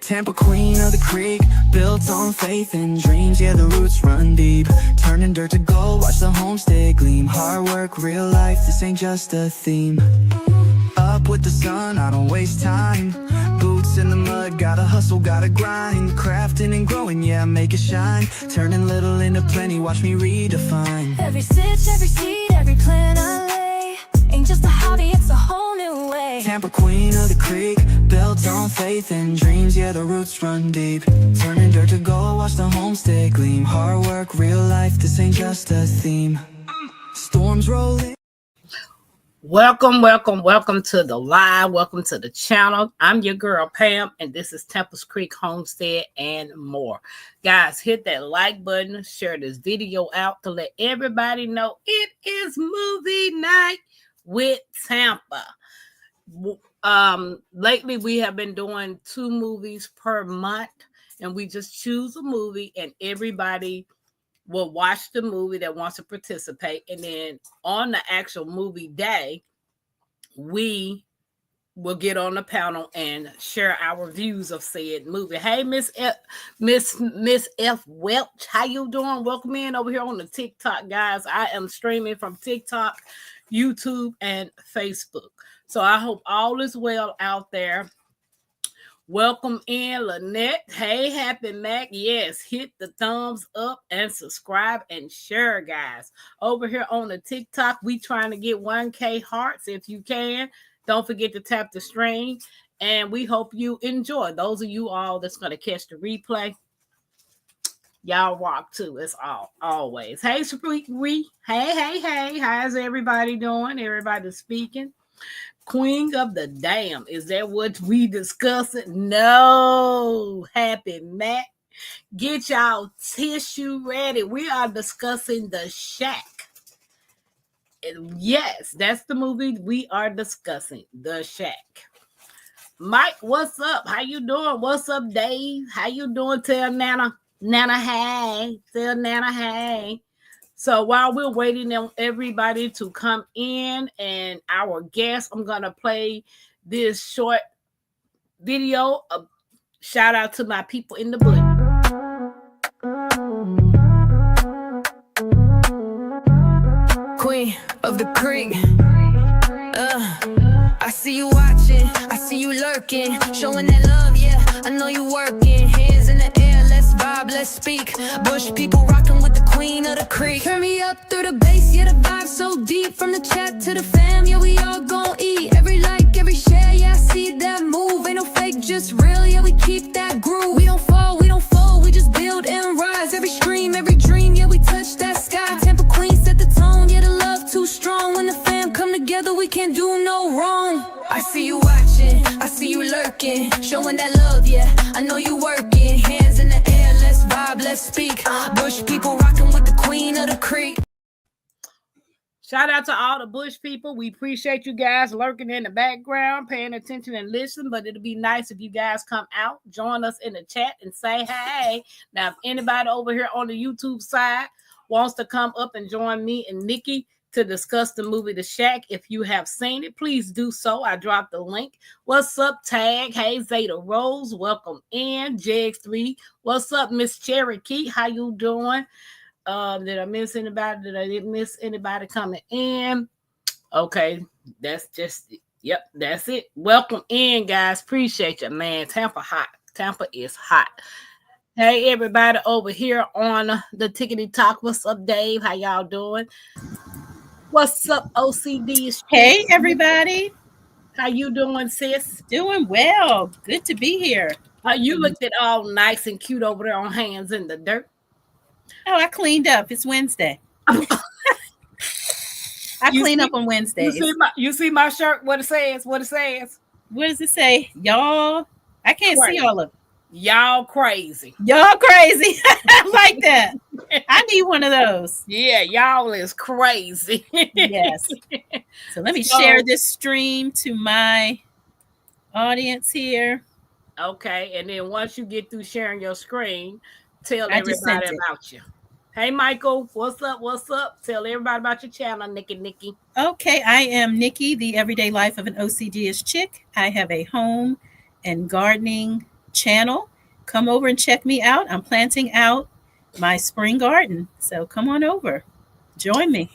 Tampa, queen of the creek, built on faith and dreams. Yeah, the roots run deep, turning dirt to gold, watch the homestead gleam. Hard work, real life, this ain't just a theme. Up with the sun, I don't waste time. Boots in the mud, gotta hustle, gotta grind. Crafting and growing, yeah, make it shine. Turning little into plenty, watch me redefine. Every stitch, every seed, every plan I lay ain't just a hobby, it's a whole new way. Tampa, queen of the creek, built on faith and dreams. Yeah, the roots run deep, turning dirt to gold, watch the homestead gleam. Hard work, real life, this ain't just a theme. Storms rolling. Welcome to the live. Welcome to the channel. I'm your girl Pam, and this is Temple's Creek Homestead and more. Guys, hit that like button, share this video out to let everybody know it is movie night with Tampa. Lately we have been doing 2 movies per month, and we just choose a movie and everybody will watch the movie that wants to participate, and then on the actual movie day, we will get on the panel and share our views of said movie. Hey, Miss F Welch, how you doing? Welcome in over here on the TikTok, guys. I am streaming from TikTok, YouTube, and Facebook. So I hope all is well out there. Welcome in, Lynette. Hey, Happy Mac. Yes, hit the thumbs up and subscribe and share, guys. Over here on the TikTok, we trying to get 1K hearts. If you can, don't forget to tap the stream. And we hope you enjoy. Those of you all that's going to catch the replay, y'all rock too. It's always. Hey, Supreme. Hey. How's everybody doing? Everybody speaking? Queen of the Dam. Is that what we discussing? No, Happy Mac. Get y'all tissue ready. We are discussing The Shack. Yes, that's the movie we are discussing. The Shack. Mike, what's up? How you doing? What's up, Dave? How you doing? Tell Nana hey. Tell Nana hey. So while we're waiting on everybody to come in and our guests, I'm going to play this short video. Shout out to my people in the bush. Queen of the creek. I see you watching, I see you lurking, showing that love, yeah, I know you working. Hands in the air, let's vibe, let's speak. Bush people rocking with the queen of the creek. Turn me up through the bass, yeah, the vibe so deep. From the chat to the fam, yeah, we all gon' eat. Every like, every share, yeah, I see that move. Ain't no fake, just real, yeah, we keep that groove. We don't fall, we just build and rise. Every stream, every dream, yeah, we touch that sky. Tampa queen set the tone, yeah, the love too strong. When the fam come together, we can't do no wrong. I see you watching, I see you lurking, showing that love, yeah, I know you working. Hands in the air, let's vibe, let's speak. Bush people rocking with the queen of the creek. Shout out to all the Bush people. We appreciate you guys lurking in the background, paying attention and listening, but it'll be nice if you guys come out, join us in the chat and say hey. Now, if anybody over here on the YouTube side wants to come up and join me and Nikki to discuss the movie The Shack, if you have seen it, please do so. I dropped the link. What's up, Tag? Hey, Zeta Rose, welcome in. Jegs3, what's up, Miss Cherokee? How you doing? Did I miss anybody? Did I didn't miss anybody coming in? Okay, that's just it. Yep, that's it. Welcome in, guys. Appreciate you, man. Tampa hot. Tampa is hot. Hey, everybody over here on the Tickety Talk. What's up, Dave? How y'all doing? What's up, OCD? Hey, everybody. How you doing, sis? Doing well. Good to be here. You looked at all nice and cute over there on hands in the dirt. Oh, I cleaned up. It's Wednesday. I clean up on Wednesdays. You see my shirt? What it says? What does it say? Y'all, I can't see all of it. Y'all crazy. Y'all crazy. I like that. I need one of those. Yeah, y'all is crazy. Yes. So let me share this stream to my audience here. Okay. And then once you get through sharing your screen, tell everybody about you. Hey, Michael, what's up? What's up? Tell everybody about your channel, Nikki. Okay, I am Nikki, the everyday life of an OCD-ish chick. I have a home and gardening channel. Come over and check me out. I'm planting out my spring garden. So come on over. Join me.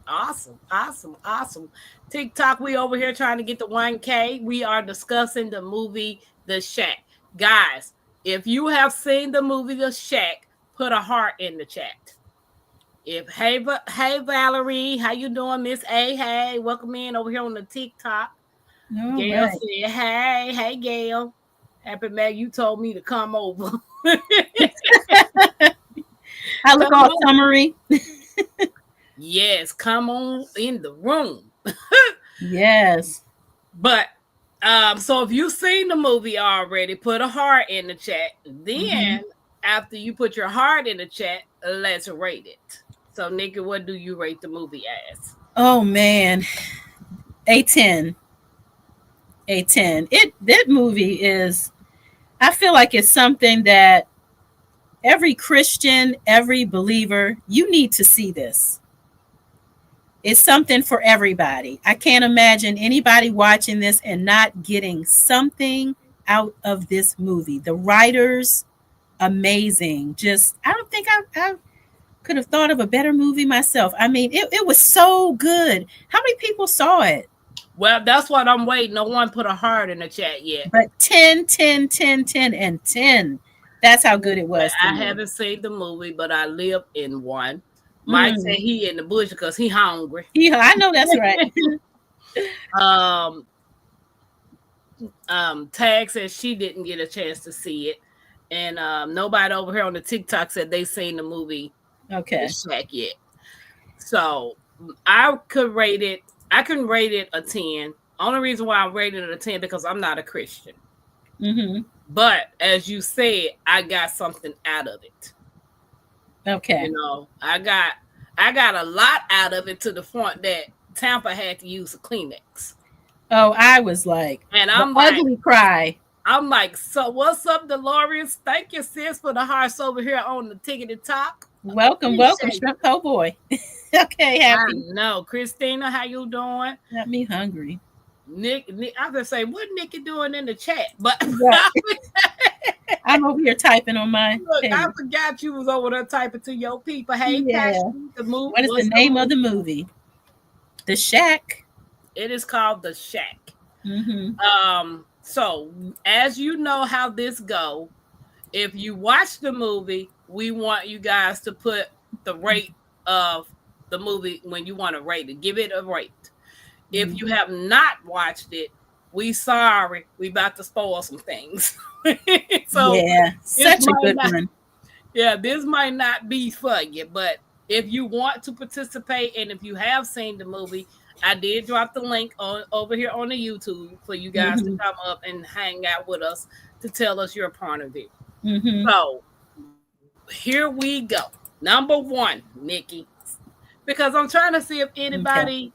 Awesome, awesome, awesome. TikTok, we over here trying to get the 1K. We are discussing the movie The Shack. Guys, if you have seen the movie The Shack, put a heart in the chat. Hey Valerie, how you doing, Miss A? Hey, welcome in over here on the TikTok. All Gail right. said, hey Gail. Happy Mag, you told me to come over. I look all summery. Yes, come on in the room. Yes. But so if you've seen the movie already, put a heart in the chat. Then after you put your heart in the chat, let's rate it. So Nikki, what do you rate the movie as? Oh man. A 10. A 10. That movie is, I feel like it's something that every Christian, every believer, you need to see this. It's something for everybody. I can't imagine anybody watching this and not getting something out of this movie. The writers, amazing. Just, I don't think I could have thought of a better movie myself. I mean, it was so good. How many people saw it? Well, that's what I'm waiting. No one put a heart in the chat yet. But 10, 10, 10, 10, and 10. That's how good it was. I haven't seen the movie, but I live in one. Mike said he in the bush because he hungry. Yeah, I know that's right. Tag said she didn't get a chance to see it. And nobody over here on the TikTok said they seen the movie Okay. Shack yet. So I can rate it a 10. Only reason why I'm rating it a 10 because I'm not a Christian. But as you said, I got something out of it. Okay. You know, I got a lot out of it to the point that Tampa had to use a Kleenex. Oh, I was like, and I'm ugly like, cry. I'm like, so what's up, Dolores? Thank you, sis, for the hearts over here on the Tickety Talk. Welcome, Shrimp Po' Boy. Okay, happy. I know, Christina, how you doing? Got me hungry. Nick, I was gonna say, what Nikki doing in the chat? But I'm over here typing on my. Look, I forgot you was over there typing to your people. Hey, yeah. Passion, the movie. What is the name of the movie? The Shack. It is called The Shack. So as you know how this go, if you watch the movie, we want you guys to put the rate of the movie when you want to rate it. Give it a rate. If you have not watched it, we sorry. We about to spoil some things. So yeah, such a good one. Yeah, this might not be for you, but if you want to participate and if you have seen the movie, I did drop the link over here on the YouTube for you guys to come up and hang out with us to tell us your point of view. So here we go. Number one, Nikki, because I'm trying to see if anybody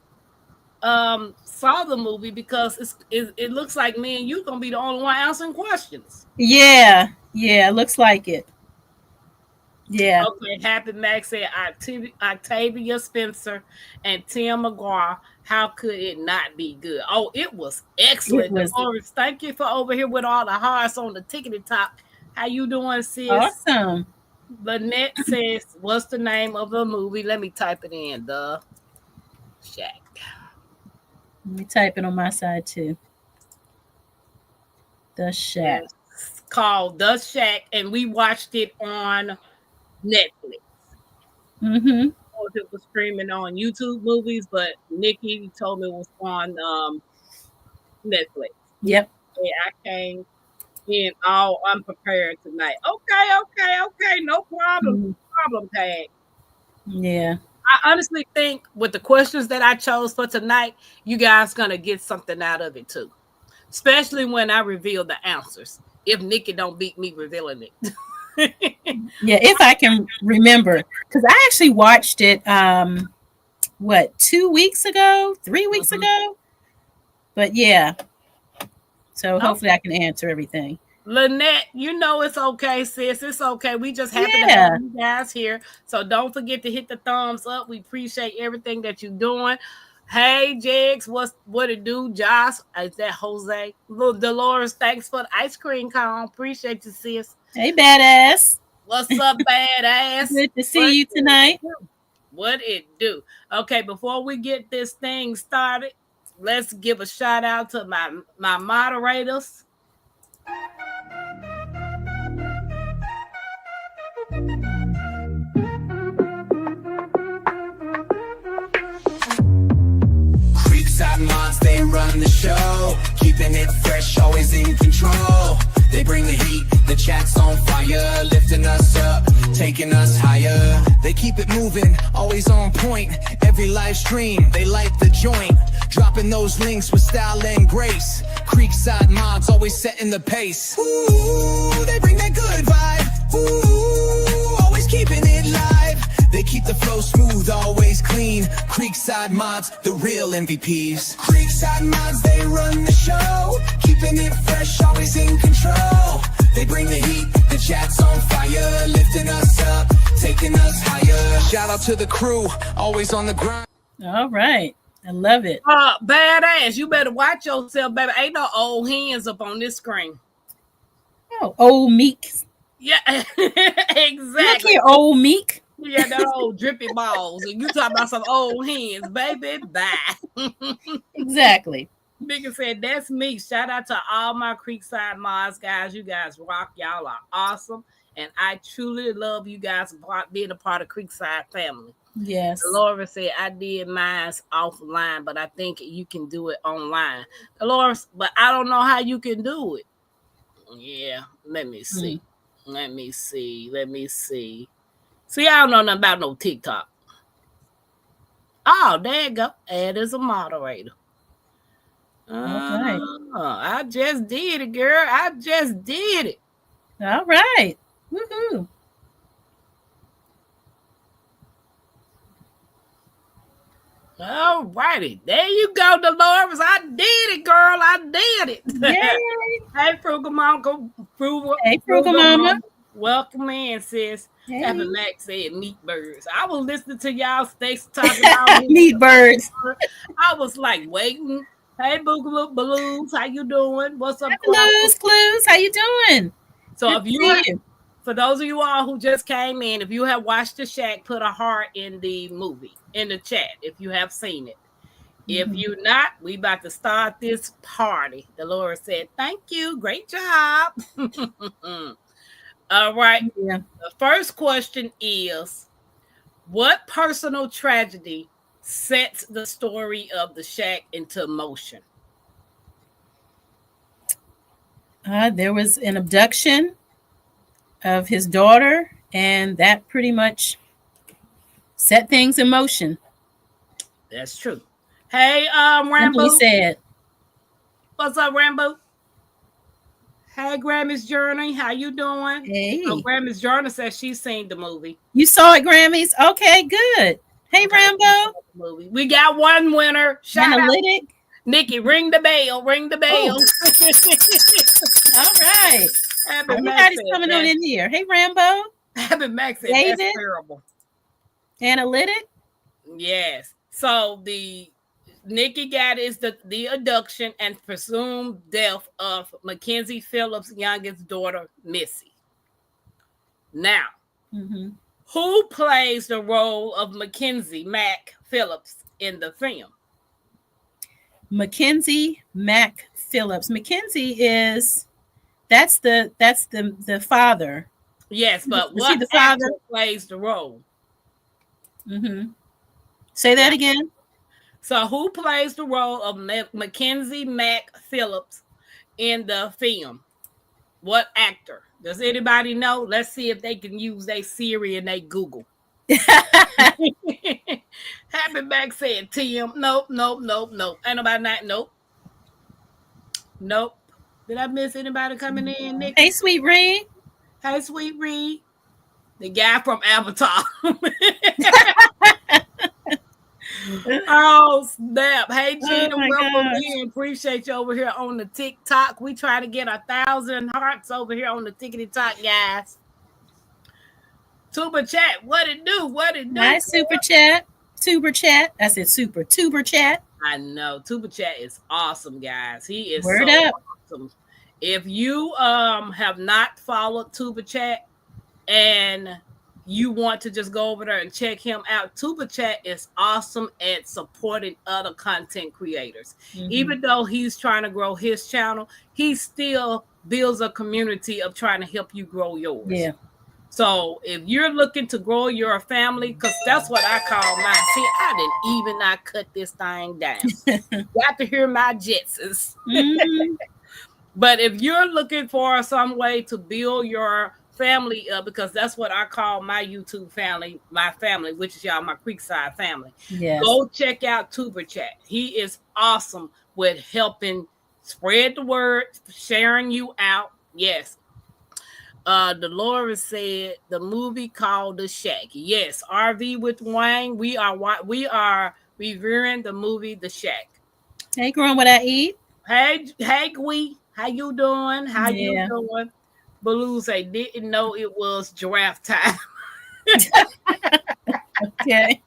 saw the movie because it looks like me and you gonna be the only one answering questions. Yeah, looks like it. Yeah. Okay, Happy Max said Octavia Spencer and Tim McGraw. How could it not be good? Oh, it was excellent. Dolores, thank you for over here with all the hearts on the Tickety Talk. How you doing, sis? Awesome. Lynette says, what's the name of the movie? Let me type it in. The Shack. Let me type it on my side too. The Shack. It's called The Shack, and we watched it on Netflix. If it was streaming on YouTube movies, but Nikki told me it was on Netflix. Yep. Yeah, I came in all unprepared tonight. Okay, no problem. Problem tag. Yeah. I honestly think with the questions that I chose for tonight, you guys gonna get something out of it too. Especially when I reveal the answers. If Nikki don't beat me revealing it. Yeah, if I can remember, because I actually watched it 2 weeks ago, 3 weeks ago. But yeah, so hopefully I can answer everything. Lynette, you know it's okay, sis. It's okay. We just happen to have you guys here, so don't forget to hit the thumbs up. We appreciate everything that you're doing. Hey, Jigs, what it do? Josh, is that Jose? Little Dolores, thanks for the ice cream cone. Appreciate you, sis. Hey, badass. What's up, badass? Good to see you tonight. What it do? Okay, before we get this thing started, let's give a shout out to my moderators. Creekside moms, they run the show, keeping it fresh, always in control. They bring the heat, the chat's on fire, lifting us up, taking us higher. They keep it moving, always on point. Every live stream, they light the joint, dropping those links with style and grace. Creekside mods, always setting the pace. Ooh, they bring that good vibe. Ooh, always keeping it live. They keep the flow smooth, always clean. Creekside mods, the real MVPs. Creekside mods, they run the show, keeping it fresh, always in control. They bring the heat, the chat's on fire, lifting us up, taking us higher. Shout out to the crew, always on the grind. All right. I love it. Badass, you better watch yourself, baby. Ain't no old hands up on this screen. Oh, old Meek. Yeah, Look exactly. here, old Meek. Yeah, that old drippy balls. And you talking about some old hands, baby. Bye. Exactly. Nigga said, that's me. Shout out to all my Creekside mods, guys. You guys rock. Y'all are awesome. And I truly love you guys being a part of Creekside family. Yes. Laura said, I did mine offline, but I think you can do it online. Laura, but I don't know how you can do it. Yeah, let me see. Let me see. See, I don't know nothing about no TikTok. Oh, there you go. Add as a moderator. right. I just did it, girl. I just did it. All right. Woohoo. All righty. There you go, Dolores. I did it, girl. I did it. Yay. Hey, Frugal Mama. Hey, Frugal Mama. Welcome in, sis. Hey. Happy Max said meat birds. I was listening to y'all Stacey talking about Meat birds. I was like waiting. Hey, Boogaloo Balloons, how you doing? What's up, Clues? How you doing? So Good if to see you. for those of you all who just came in, if you have watched The Shack, put a heart in the movie, in the chat, if you have seen it. If you're not, we about to start this party. Dolores said, thank you. Great job. All right. Yeah. The first question is, what personal tragedy sets the story of The Shack into motion? There was an abduction of his daughter, and that pretty much set things in motion. That's true. Hey, Rambo. Simply said. What's up, Rambo? Hey, Grammy's Journey. How you doing? Hey. So Grammy's Journey says she's seen the movie. You saw it, Grammys? Okay, good. Hey, Rambo. Movie. We got one winner. Shout Analytic. out. Nikki, ring the bell. Ring the bell. All right. Everybody's coming on in here. Hey, Rambo. Happy Max said David. that's terrible. Analytic. Yes. So the Nikki got is the abduction and presumed death of Mackenzie Phillips' youngest daughter, Missy. Now, who plays the role of Mackenzie Mac Phillips in the film? Mackenzie Mac Phillips. Mackenzie is that's the father. Yes, but Was what he the father actor plays the role? Say that again. So who plays the role of Mackenzie Mac Phillips in the film? What actor? Does anybody know? Let's see if they can use their Siri and they Google. Happy Mac said Tim. Nope. Ain't nobody not. Nope. Did I miss anybody coming in, Nick? Hey, Sweet Reed. Hey, Sweet Reed. The guy from Avatar. Oh, snap. Hey, Gina, welcome in. Appreciate you over here on the TikTok. We try to get 1,000 hearts over here on the Tickety Talk, guys. Super chat. What it do? Nice super chat. Tuber Chat. I said super Tuber Chat. I know Tuba Chat is awesome, guys. He is Word so up. awesome. If you have not followed Tuba Chat and you want to just go over there and check him out, Tuba Chat is awesome at supporting other content creators. Even though he's trying to grow his channel, he still builds a community of trying to help you grow yours. Yeah. So if you're looking to grow your family, because that's what I call mine. See, I didn't even not cut this thing down. Got to hear my jetsons. Mhm. But if you're looking for some way to build your family up, because that's what I call my YouTube family, my family, which is y'all, my Creekside family. Yes. Go check out Tuber Chat. He is awesome with helping spread the word, sharing you out. Yes. Dolores said the movie called The Shack. Yes, RV with Wayne. We are reviewing the movie The Shack. Hey, growing what I eat. Hey, Gwe, how you doing? How you doing? Baloo say didn't know it was giraffe time. Okay.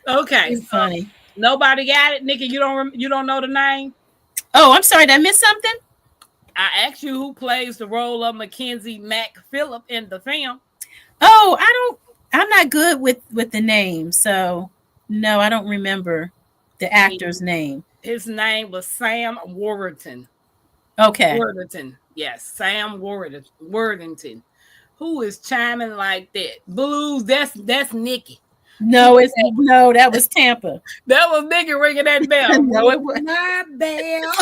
Okay. It's funny. Nobody got it, Nikki. You don't know the name? Oh, I'm sorry. Did I miss something? I asked you who plays the role of Mackenzie Mac Phillip in the film. Oh, I'm not good with the name, so no, I don't remember the actor's name. His name was Sam Worthington. Okay. Worthington. Yes, Sam Worthington. Who is chiming like that? Blues, that's Nikki. No, that was Tampa. That was Nikki ringing that bell. No, it was my bell.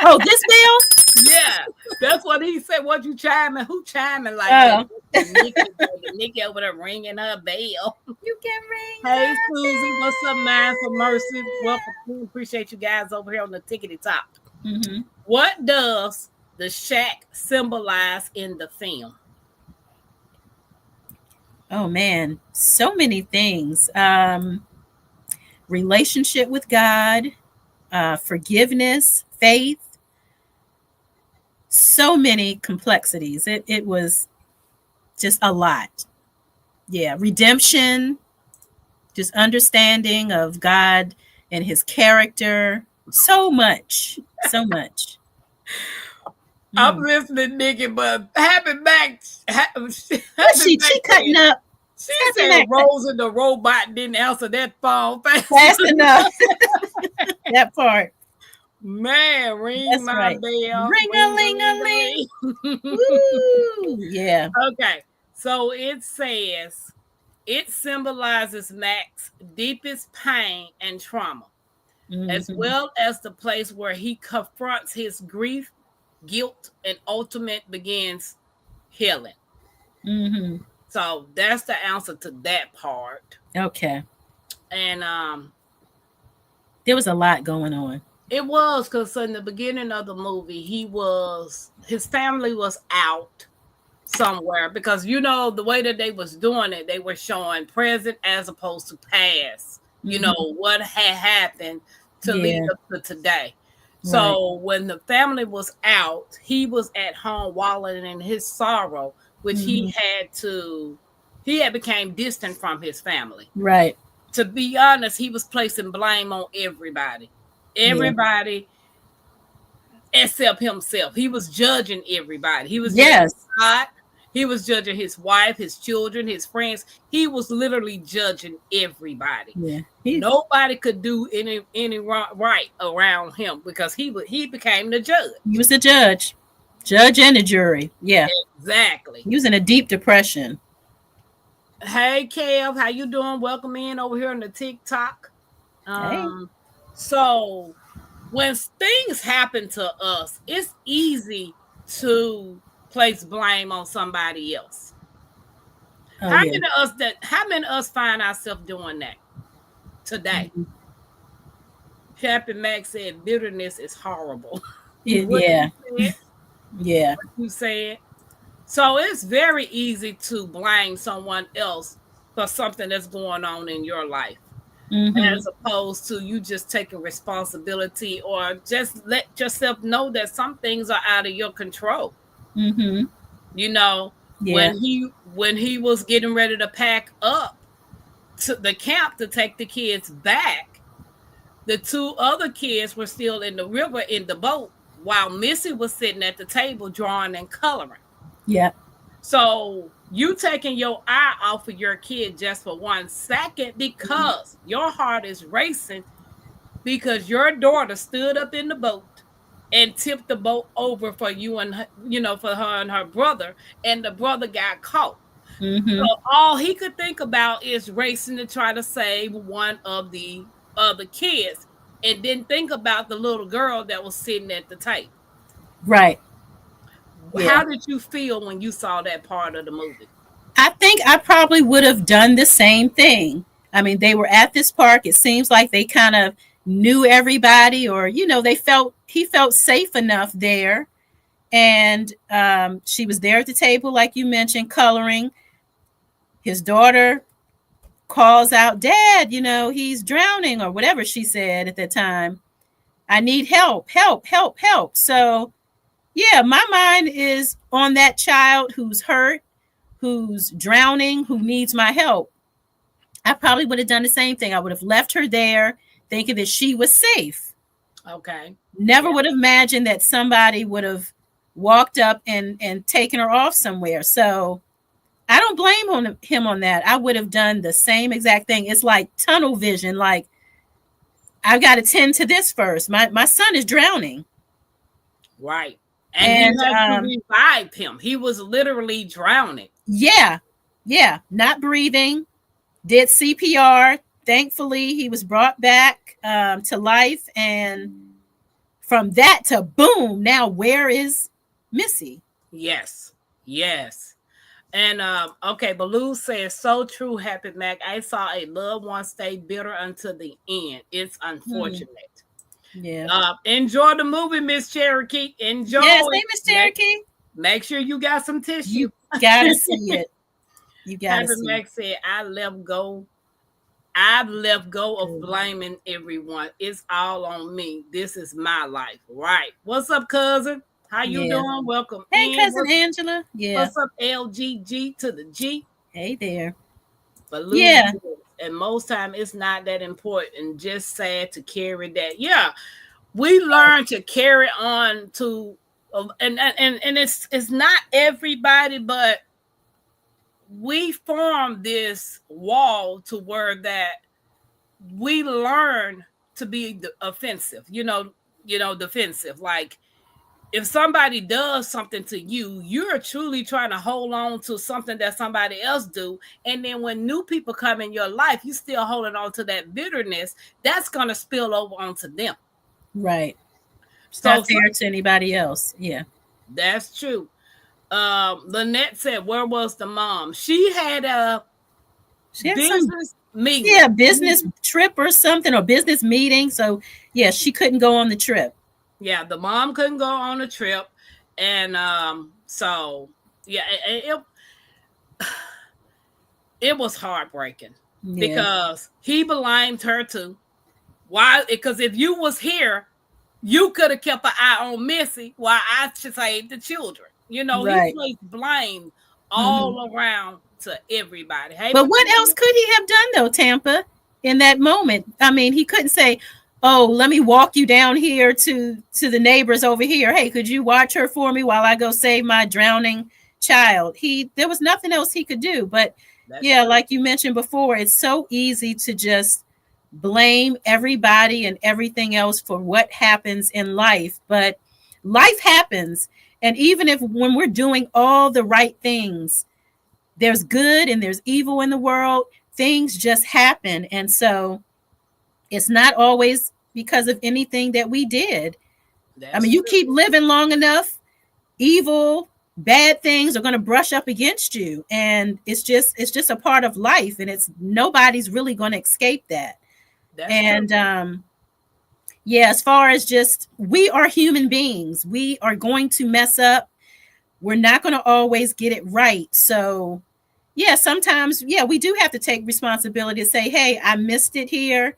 Oh, this bell? Yeah, that's what he said. What you chiming? Who chiming like Oh. that? Nikki over there ringing her bell. You can ring. Hey, Susie, what's up, man? For Mercy. Welcome. Appreciate you guys over here on the tickety top. Mm-hmm. What does the shack symbolize in the film? Oh man, so many things. Relationship with God, forgiveness, faith. So many complexities. It was just a lot. Yeah, redemption, just understanding of God and his character. So much. I'm listening, Nikki, but happy back. She cutting up. She said Rose and the robot didn't answer that phone Fast enough. That part. Man, ring That's my right. bell. Ring-a-ling-a-ling. Woo. Yeah. Okay, so it says it symbolizes Mac's deepest pain and trauma, as well as the place where he confronts his grief, guilt, and ultimate begins healing. Mm-hmm. So that's the answer to that part. Okay. And there was a lot going on. It was, because in the beginning of the movie, his family was out somewhere, because the way that they was doing it, they were showing present as opposed to past. What had happened to lead up to today. So when the family was out, he was at home wallowing in his sorrow, which he had became distant from his family. Right. To be honest, he was placing blame on everybody. Everybody except himself. He was judging everybody. He was judging God. He was judging his wife, his children, his friends. He was literally judging everybody. Yeah. Nobody could do any right around him, because he became the judge. He was the judge and the jury. Yeah, exactly. He was in a deep depression. Hey, Kev, how you doing? Welcome in over here on the TikTok. Hey. So when things happen to us, it's easy to place blame on somebody else. How many of us find ourselves doing that today? Captain Max said bitterness is horrible. Yeah. What you said. So it's very easy to blame someone else for something that's going on in your life, as opposed to you just taking responsibility, or just let yourself know that some things are out of your control. When he was getting ready to pack up, to the camp to take the kids back, the two other kids were still in the river in the boat while Missy was sitting at the table drawing and coloring. Yeah. So you taking your eye off of your kid just for 1 second because your heart is racing because your daughter stood up in the boat and tipped the boat over for you and her, for her and her brother, and the brother got caught. Mm-hmm. So all he could think about is racing to try to save one of the other kids, and didn't think about the little girl that was sitting at the table. Right. How did you feel when you saw that part of the movie? I think I probably would have done the same thing. I mean, they were at this park. It seems like they kind of knew everybody, or he felt safe enough there, and she was there at the table, like you mentioned, coloring. His daughter calls out, "Dad, he's drowning," or whatever she said at the time. "I need help, help, help, help." So yeah, my mind is on that child who's hurt, who's drowning, who needs my help. I probably would have done the same thing. I would have left her there thinking that she was safe. Okay. Never would have imagined that somebody would have walked up and taken her off somewhere. So I don't blame him on that. I would have done the same exact thing. It's like tunnel vision. Like, I've got to tend to this first. My son is drowning. Right. And you had to revive him. He was literally drowning. Yeah. Yeah. Not breathing. Did CPR. Thankfully, he was brought back to life. And from that to boom, now where is Missy? Yes. Yes. And okay, Baloo says, so true, Happy Mac. I saw a loved one stay bitter until the end. It's unfortunate. Yeah. Enjoy the movie, Miss Cherokee. Enjoy. Yes, hey, Miss Cherokee. Make sure you got some tissue. You gotta see it. You gotta Happy see Mac it. said, I've let go of blaming everyone. It's all on me. This is my life. Right. What's up, cousin? How you doing? Welcome. Hey, cousin Angela. Yeah. What's up, LGG to the G? Hey there. Baloo. Yeah. And most time it's not that important. Just sad to carry that. Yeah. We learn to carry on to and it's not everybody, but we form this wall to where that we learn to be offensive, defensive. Like, if somebody does something to you, you're truly trying to hold on to something that somebody else do. And then when new people come in your life, you still holding on to that bitterness. That's going to spill over onto them. Right. It's not fair to anybody else. Yeah. That's true. Lynette said, where was the mom? She had a business meeting. Yeah, business trip or something, or business meeting. So yeah, she couldn't go on the trip. Yeah, the mom couldn't go on the trip. And so yeah, it was heartbreaking because he blamed her too. Why? Because if you was here, you could have kept an eye on Missy while I should saved the children. He placed blame all around to everybody. Hey, but what else could he have done though, Tampa, in that moment? I mean, he couldn't say, "Oh, let me walk you down here to the neighbors over here. Hey, could you watch her for me while I go save my drowning child?" There was nothing else he could do. But like you mentioned before, it's so easy to just blame everybody and everything else for what happens in life. But life happens. And even when we're doing all the right things, there's good and there's evil in the world. Things just happen. And so it's not always because of anything that we did. You keep living long enough, evil, bad things are going to brush up against you. And it's just a part of life. And nobody's really going to escape that. That's true. As far as just, we are human beings. We are going to mess up. We're not going to always get it right. So sometimes, we do have to take responsibility to say, hey, I missed it here.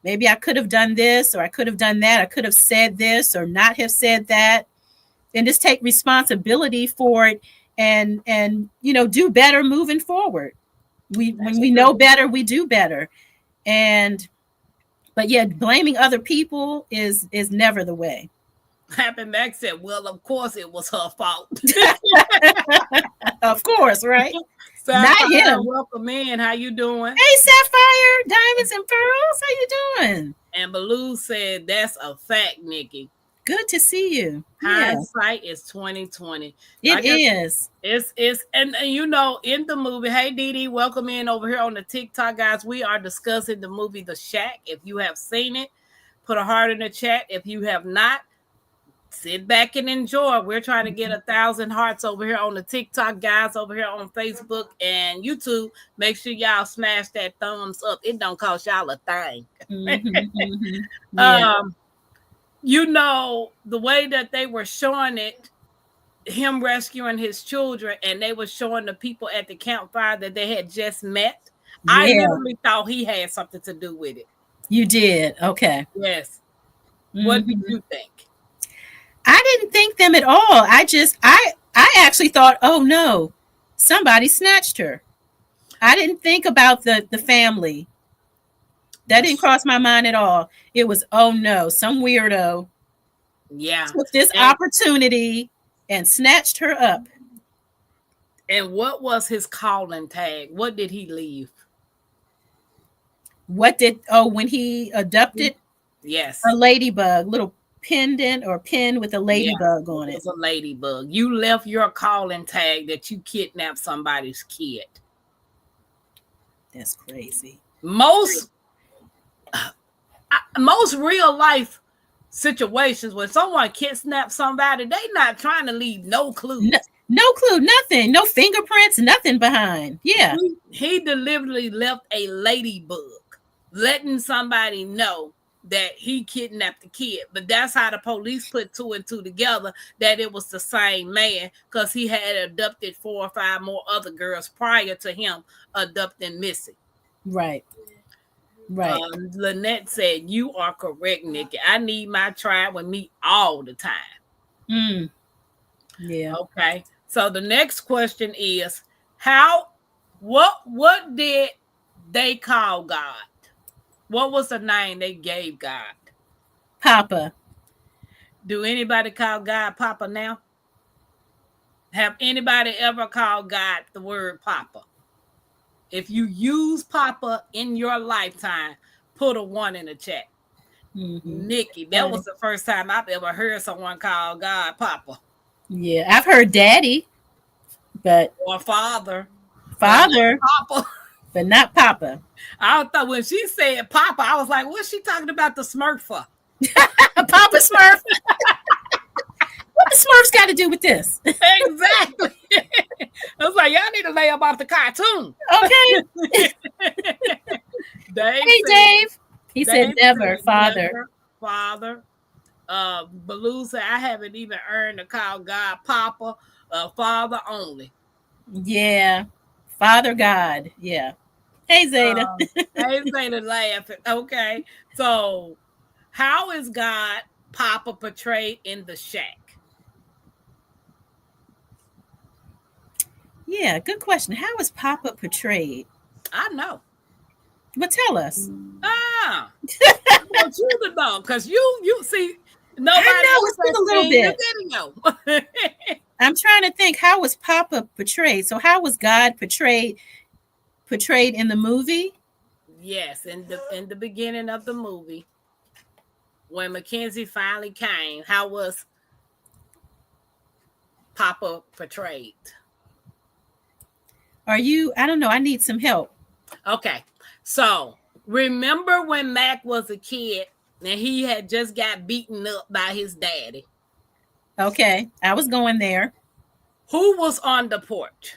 Maybe I could have done this, or I could have done that. I could have said this or not have said that. And just take responsibility for it and do better moving forward. When we know better, we do better. But yeah, blaming other people is never the way. Happy Mac said, well, of course it was her fault. Of course, right? Sapphire, Not him. welcome in. How you doing? Hey, Sapphire, Diamonds and Pearls. How you doing? And Baloo said, that's a fact, Nikki. Good to see you. Yeah, Hindsight is 2020. it is. It's and you know, in the movie, hey Dee Dee, welcome in over here on the TikTok, guys. We are discussing the movie The Shack. If you have seen it, put a heart in the chat. If you have not, sit back and enjoy. We're trying to get 1,000 hearts over here on the TikTok, guys, over here on Facebook and YouTube. Make sure y'all smash that thumbs up. It don't cost y'all a thing. Yeah. You know, the way that they were showing it, him rescuing his children, and they were showing the people at the campfire that they had just met. I literally thought he had something to do with it. You did. Okay. Yes. What did you think? I didn't think them at all. I actually thought, oh no, somebody snatched her. I didn't think about the family. That didn't cross my mind at all. It was, oh no, some weirdo took this opportunity and snatched her up. And what was his calling tag? What did he leave? When he adopted? Yes. A ladybug, little pendant or pin with a ladybug on it. It was a ladybug. You left your calling tag that you kidnapped somebody's kid. That's crazy. Most real life situations when someone kidnaps somebody, they not trying to leave no clue. No clue, nothing, no fingerprints, nothing behind. Yeah. He deliberately left a ladybug, letting somebody know that he kidnapped the kid. But that's how the police put 2 and 2 together, that it was the same man, because he had abducted 4 or 5 more other girls prior to him abducting Missy. Right. Lynette said, you are correct, Nikki. I need my tribe with me all the time. Yeah. Okay. So the next question is, what did they call God? What was the name they gave God? Papa. Do anybody call God Papa now? Have anybody ever called God the word Papa? If you use Papa in your lifetime, put a 1 in the chat. Nikki, that was the first time I've ever heard someone call God Papa. Yeah, I've heard Daddy, or Father, Papa, but not Papa. I thought when she said Papa, I was like, what's she talking about the Smurf for? Papa Smurf. What the Smurfs got to do with this? Exactly. I was like, y'all need to lay up off the cartoon. Okay. Dave. He said never, Father. Father. Baloo said, I haven't even earned to call God Papa, Father only. Yeah. Father God. Yeah. Hey, Zeta. Hey, Zeta laughing. Okay. So, how is God Papa portrayed in The Shack? Yeah, good question. How is Papa portrayed? I know. Well, tell us. I want you to know, because you see, nobody else has a little bit. The video. I'm trying to think, how was Papa portrayed? So how was God portrayed in the movie? Yes, in the beginning of the movie, when Mackenzie finally came, how was Papa portrayed? I don't know, I need some help. Okay, so remember when Mac was a kid and he had just got beaten up by his daddy? Okay, I was going there. Who was on the porch?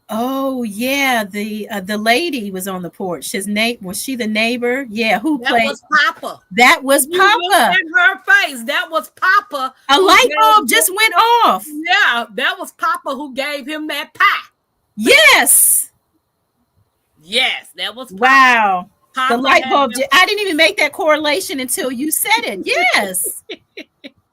Oh yeah, the lady was on the porch. Was she the neighbor? Yeah, who played? That was Papa. That was Papa. Look at her face. That was Papa. A light bulb just went off. Yeah, that was Papa who gave him that pie. Yes. Yes, that was Papa. Wow. Papa the light bulb. I didn't even make that correlation until you said it. Yes.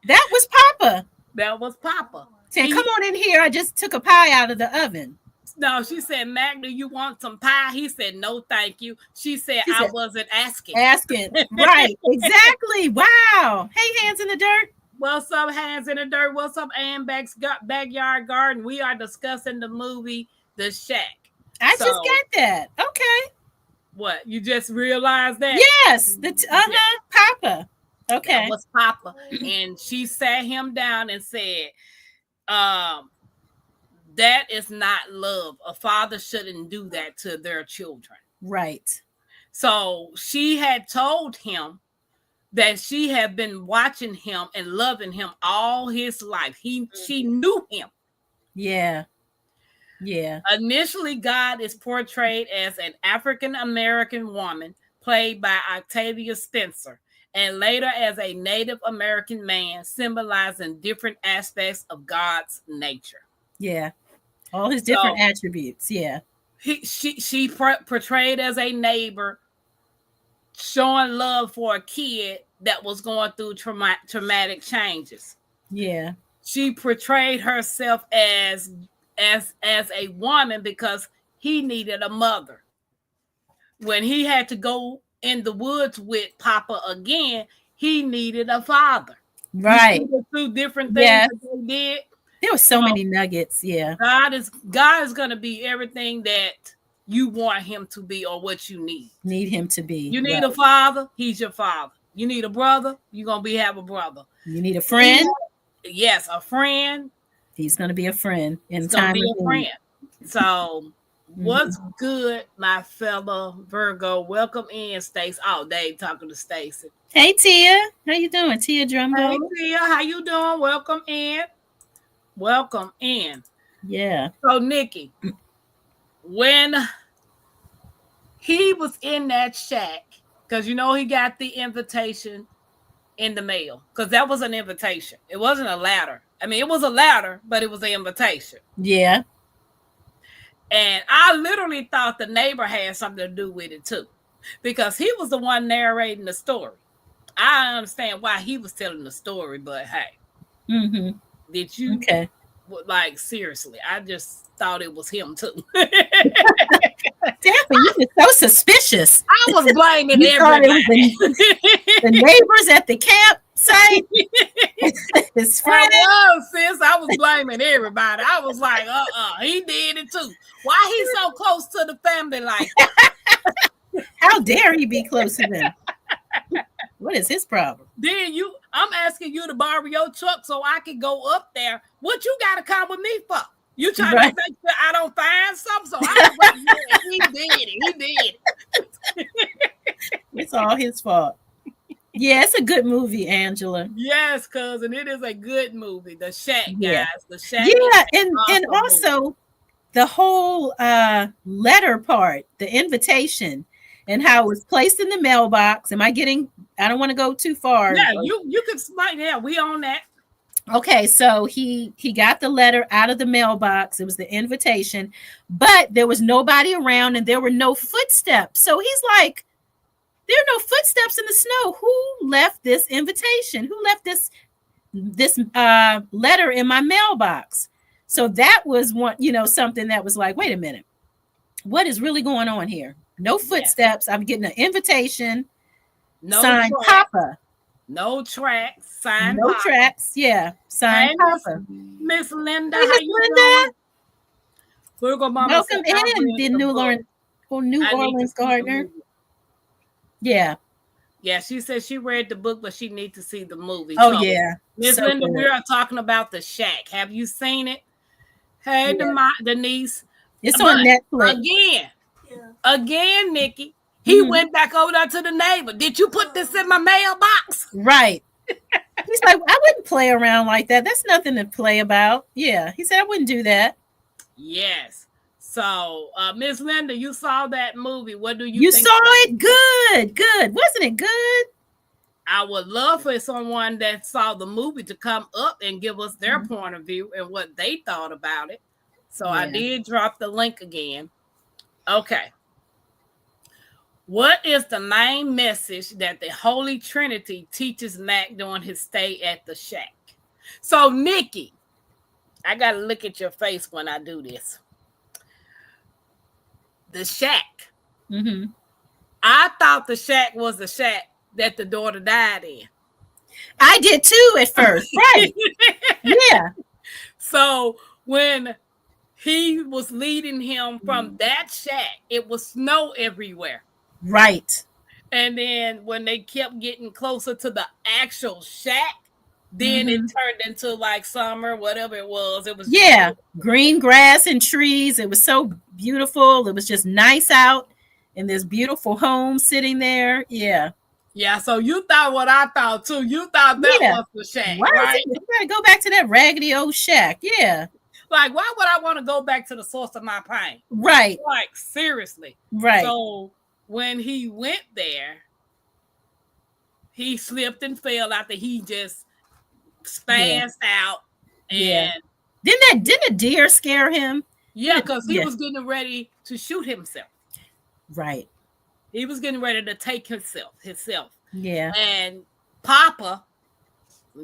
That was Papa. That was Papa. Saying, come on in here. I just took a pie out of the oven. No, she said, Mac, do you want some pie? He said, no, thank you. She said, She I said, wasn't asking. Asking. Right. Exactly. Wow. Hey, hands in the dirt. What's up, Hands in the Dirt? What's up, Ambeck's Backyard Garden? We are discussing the movie The Shack. I just got that. Okay. What? You just realized that? Yes. Papa. Okay. That was Papa. And she sat him down and said, that is not love. A father shouldn't do that to their children. Right. So she had told him that she had been watching him and loving him all his life. She knew him. Yeah. Yeah. Initially, God is portrayed as an African-American woman played by Octavia Spencer, and later as a Native American man, symbolizing different aspects of God's nature. Yeah. All his different attributes. Yeah. She portrayed as a neighbor, showing love for a kid that was going through traumatic changes. Yeah. She portrayed herself as a woman because he needed a mother. When he had to go in the woods with Papa again, he needed a father. Right. Through different things that they did. There were so many nuggets. Yeah. God is going to be everything that you want him to be or what you need. Need him to be. You need a father, he's your father. You need a brother, you're going to have a brother. You need a friend? Yes, a friend. He's going to be a friend in He's time. Going to be a friend. So, what's good, my fellow Virgo? Welcome in, Stacey. Oh, Dave talking to Stacey. Hey, Tia. How you doing? Tia Drumbo. Hey, Tia. How you doing? Welcome in. Welcome in. Yeah. So, Nikki, when he was in that shack, because you know he got the invitation in the mail, because that was an invitation. It wasn't a ladder. I mean, it was a ladder, but it was an invitation. Yeah. And I literally thought the neighbor had something to do with it too, because he was the one narrating the story. I understand why he was telling the story, but hey, did you? Okay. Like, seriously, I just thought it was him too. Damn, you were so suspicious. I was blaming everybody. The neighbors at the campsite. His friend. I was blaming everybody. I was like, he did it too. Why he so close to the family like that? How dare he be close to them? What is his problem? Then I'm asking you to borrow your truck so I can go up there. What you got to come with me for? You trying to make sure I don't find something? So I was like, yeah, he did it. It's all his fault. Yeah, it's a good movie, Angela. Yes, cousin, it is a good movie. The Shack, guys. The Shack. Yeah, and also the whole letter part, the invitation, and how it was placed in the mailbox. I don't want to go too far. Yeah, you can smite. Yeah, we on that. Okay, so he got the letter out of the mailbox. It was the invitation, but there was nobody around and there were no footsteps. So he's like, there are no footsteps in the snow. Who left this invitation? Who left this letter in my mailbox? So that was something that was like, wait a minute, what is really going on here? No footsteps. I'm getting an invitation. No signed track. Papa. No tracks. Signed No Papa. tracks. Yeah. Signed Papa. Miss Linda. Hey, how Miss you Linda. doing? Welcome in, the New Orleans Gardener. Yeah. Yeah, she said she read the book, but she needs to see the movie. Oh, yeah. Miss So Linda, good. we are talking about The Shack. Have you seen it? Hey, Denise. It's on Netflix. Again, Nikki. He went back over there to the neighbor. Did you put this in my mailbox? Right. He's like, I wouldn't play around like that. That's nothing to play about. Yeah. He said, I wouldn't do that. Yes. So, Miss Linda, you saw that movie. What do you think? You saw it? Good. Wasn't it good? I would love for someone that saw the movie to come up and give us their point of view and what they thought about it. So I did drop the link again. Okay. What is the main message that the Holy Trinity teaches Mac during his stay at the Shack? So, Nikki, I got to look at your face when I do this. the shack. Mm-hmm. I thought the shack was the shack that the daughter died in. I did too at first. Right. Yeah. So when he was leading him from that shack, it was snow everywhere. Right. And then when they kept getting closer to the actual shack, then it Mm-hmm. turned into like summer, whatever it was. It was just Yeah. Green grass and trees. It was so beautiful. It was just nice out in this beautiful home sitting there. Yeah. yeah. So you thought what I thought too. You thought that Yeah. was the shack, Why is right? it? You gotta go back to that raggedy old shack. Yeah. Like, why would I want to go back to the source of my pain? Right. Like, seriously. Right. So when he went there, he slipped and fell after he just spazzed out. And Yeah. Didn't a deer scare him? yeah, because he Yeah. was getting ready to shoot himself. Right. He was getting ready to take himself. Yeah. And Papa,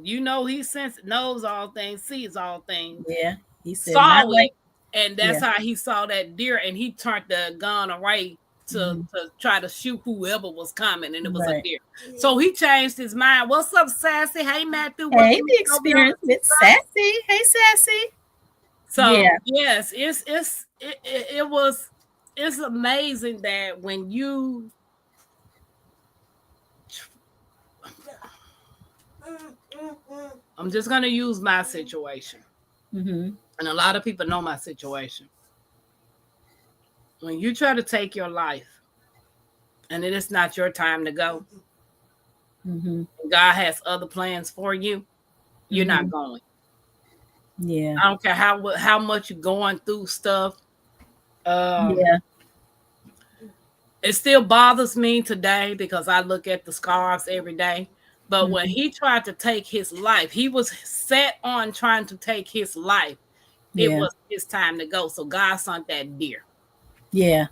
you know, he knows all things, sees all things. Yeah. He said, Saw not it, like, and that's how he saw that deer, and he turned the gun away to try to shoot whoever was coming, and it was a deer. So he changed his mind. What's up, Sassy? Hey, Matthew. hey, the experience with Sassy. Hey, Sassy. So Yeah. yes, it's amazing that when you I'm just gonna use my situation. Mm-hmm. And a lot of people know my situation. When you try to take your life and it is not your time to go, God has other plans for you, you're not going. Yeah. I don't care how much you're going through stuff. Yeah. It still bothers me today because I look at the scars every day. But when he tried to take his life, he was set on trying to take his life. It was his time to go. So God sent that deer. Yeah.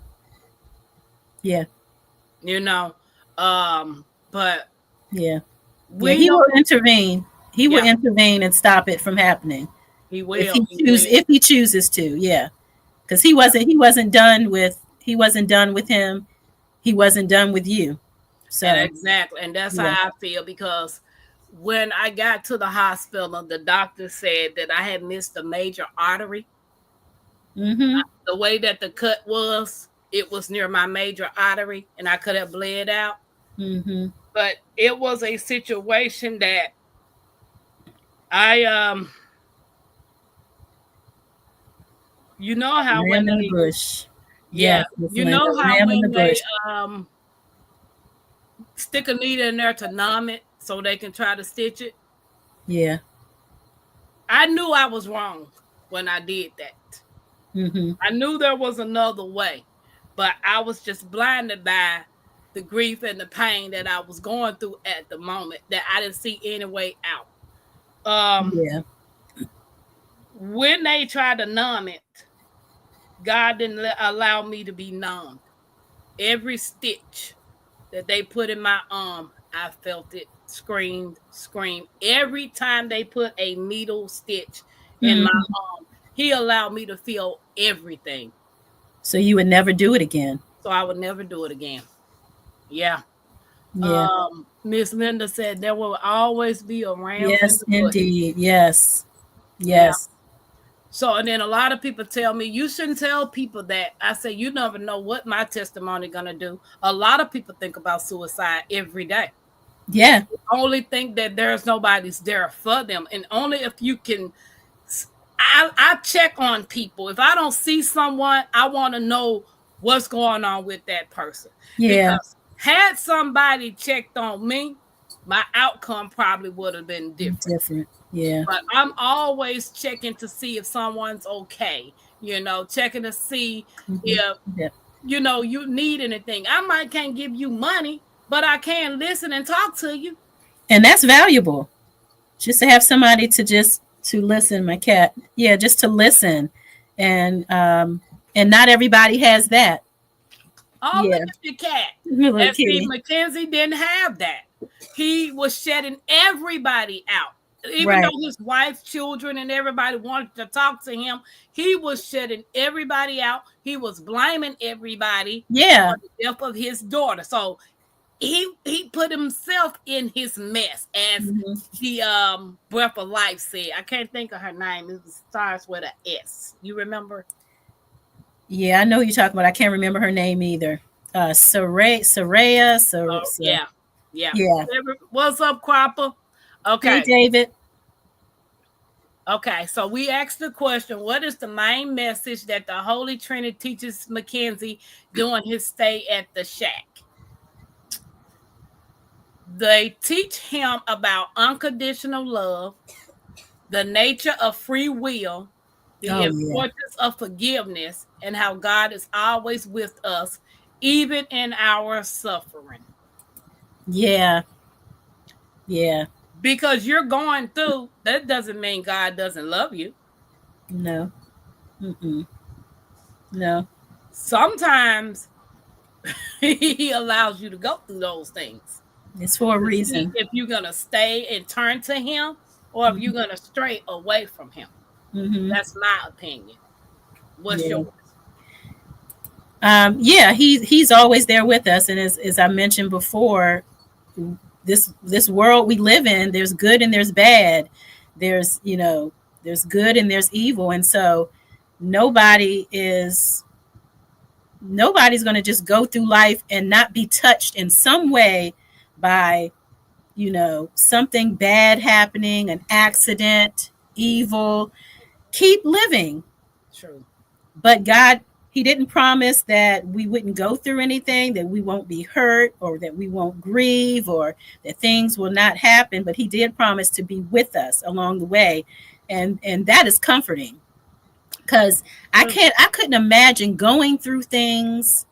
Yeah. You know, but Yeah. we He know will intervene. He will intervene and stop it from happening. he will. If he chooses to, yeah. Because he wasn't done with him. He wasn't done with you. So And exactly. And that's how I feel, because when I got to the hospital, the doctor said that I had missed a major artery. The way that the cut was, it was near my major artery, and I could have bled out. But it was a situation that I you know how ram when in they the bush. yeah, Yes, you know how ram in when the they bush. stick a needle in there to numb it so they can try to stitch it. Yeah. I knew I was wrong when I did that. I knew there was another way, but I was just blinded by the grief and the pain that I was going through at the moment, that I didn't see any way out. Yeah. When they tried to numb it, God didn't allow me to be numbed. Every stitch that they put in my arm, I felt it, scream. Every time they put a needle stitch in my arm, he allowed me to feel everything. So you would never do it again. So I would never do it again. Yeah. Yeah. Miss Linda said there will always be a ram. Yes, indeed. Yes. Yes. Yeah. So, and then a lot of people tell me, you shouldn't tell people that. I say, you never know what my testimony going to do. A lot of people think about suicide every day. Yeah. Only think that there's nobody's there for them. And only if you can, I check on people. If I don't see someone, I want to know what's going on with that person. Yeah. Because had somebody checked on me, my outcome probably would have been different. Yeah. But I'm always checking to see if someone's okay, checking to see if, you need anything. I can't give you money, but I can listen and talk to you. And that's valuable. Just to have somebody to listen, my cat. Yeah, just to listen. And not everybody has that. Oh, look at the cat. And Steve McKenzie didn't have that. He was shutting everybody out. Even Right. though his wife, children, and everybody wanted to talk to him, he was shutting everybody out. He was blaming everybody Yeah. for the death of his daughter. So he put himself in his mess, as Mhm. the Breath of Life said. I can't think of her name. It starts with a S. You remember? Yeah, I know who you're talking about. I can't remember her name either. Saraya. Oh yeah, yeah. Yeah. What's up, Cropper? Hey, Okay. David. Okay, so we asked the question, what is the main message that the Holy Trinity teaches Mackenzie during his stay at the shack? They teach him about unconditional love, the nature of free will, the Oh yeah. importance of forgiveness, and how God is always with us, even in our suffering. Yeah. Yeah. Because you're going through, that doesn't mean God doesn't love you. No. Mm-mm. No. Sometimes he allows you to go through those things It's for a to see reason. if you're going to stay and turn to him, or if you're going to stray away from him. Mm-hmm. That's my opinion. What's Yeah. yours? Yeah, he's always there with us, and as I mentioned before, this world we live in, there's good and there's bad. There's there's good and there's evil, and so nobody is nobody's going to just go through life and not be touched in some way by something bad happening, an accident, evil. Keep living. True. But God, He didn't promise that we wouldn't go through anything, that we won't be hurt, or that we won't grieve, or that things will not happen. But He did promise to be with us along the way. And that is comforting, because True. I couldn't imagine going through things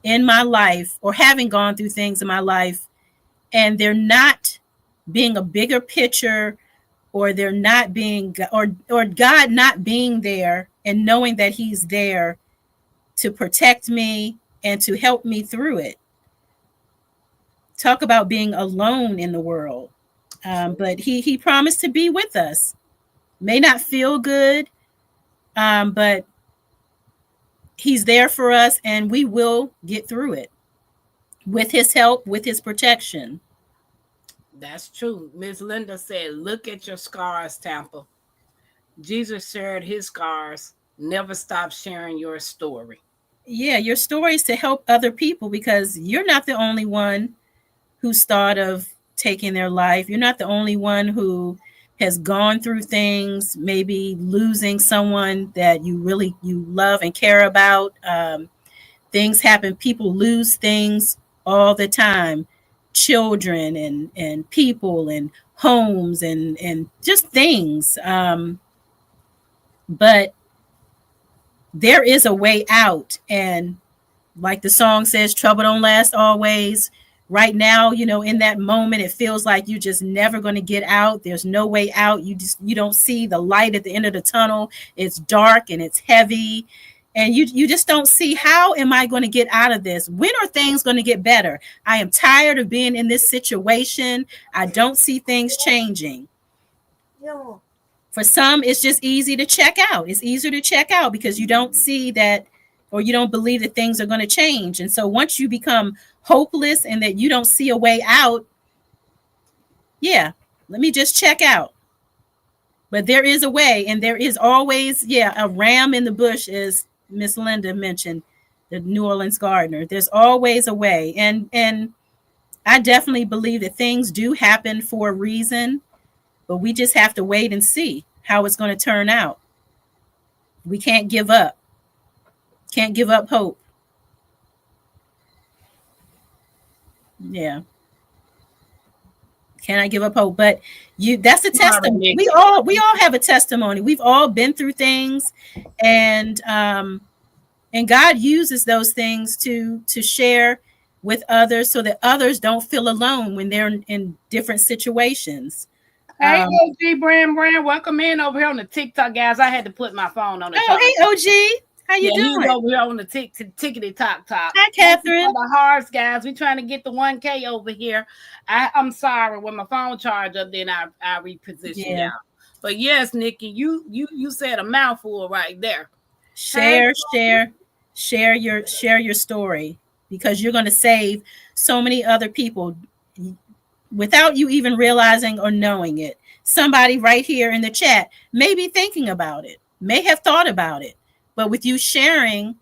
in my life, or having gone through things in my life, and there not being a bigger picture, or there not being, or God not being there, and knowing that He's there to protect me and to help me through it. Talk about being alone in the world. But he promised to be with us. May not feel good, but He's there for us, and we will get through it with His help, with His protection. That's true. Miss Linda said, look at your scars, Tampa. Jesus shared his scars. Never stop sharing your story. Yeah, your story is to help other people, because you're not the only one who's thought of taking their life. You're not the only one who has gone through things, maybe losing someone that you love and care about. Things happen. People lose things all the time. Children and people and homes and just things. But there is a way out, and like the song says, trouble don't last always. Right now, in that moment, it feels like you're just never going to get out. There's no way out. You don't see the light at the end of the tunnel. It's dark and it's heavy, and you just don't see, how am I going to get out of this? When are things going to get better? I am tired of being in this situation. I don't see things changing. For some, it's just easy to check out. It's easier to check out because you don't see that, or you don't believe that things are going to change. And so once you become hopeless and that you don't see a way out, yeah, let me just check out. But there is a way, and there is always, a ram in the bush, as Miss Linda mentioned, the New Orleans gardener. There's always a way. And I definitely believe that things do happen for a reason, but we just have to wait and see how it's going to turn out. We can't give up. Can't give up hope. Yeah. Can I give up hope? But that's a testimony. We all have a testimony. We've all been through things, and God uses those things to share with others, so that others don't feel alone when they're in different situations. Hey, OG Brand, welcome in over here on the TikTok, guys. I had to put my phone on the Oh, hey, OG. How you Yeah, he's doing? over here on the tickety top. Hi, Thank you Catherine. for the hearts, guys. We trying to get the 1K over here. I'm sorry, when my phone charged up, then I repositioned Yeah. y'all. But yes, Nikki, you said a mouthful right there. Hey, Share your story, because you're going to save so many other people without you even realizing or knowing it. Somebody right here in the chat may be thinking about it, may have thought about it, but with you sharing,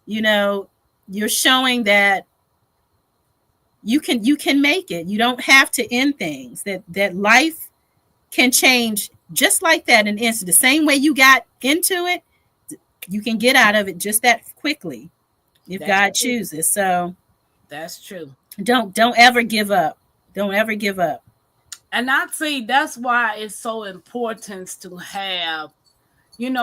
you know, you're showing that you can make it. You don't have to end things. That life can change just like that in an instant. The same way you got into it, you can get out of it just that quickly if that's God true. chooses. So That's true. don't ever give up. Don't ever give up. And I see that's why it's so important to have,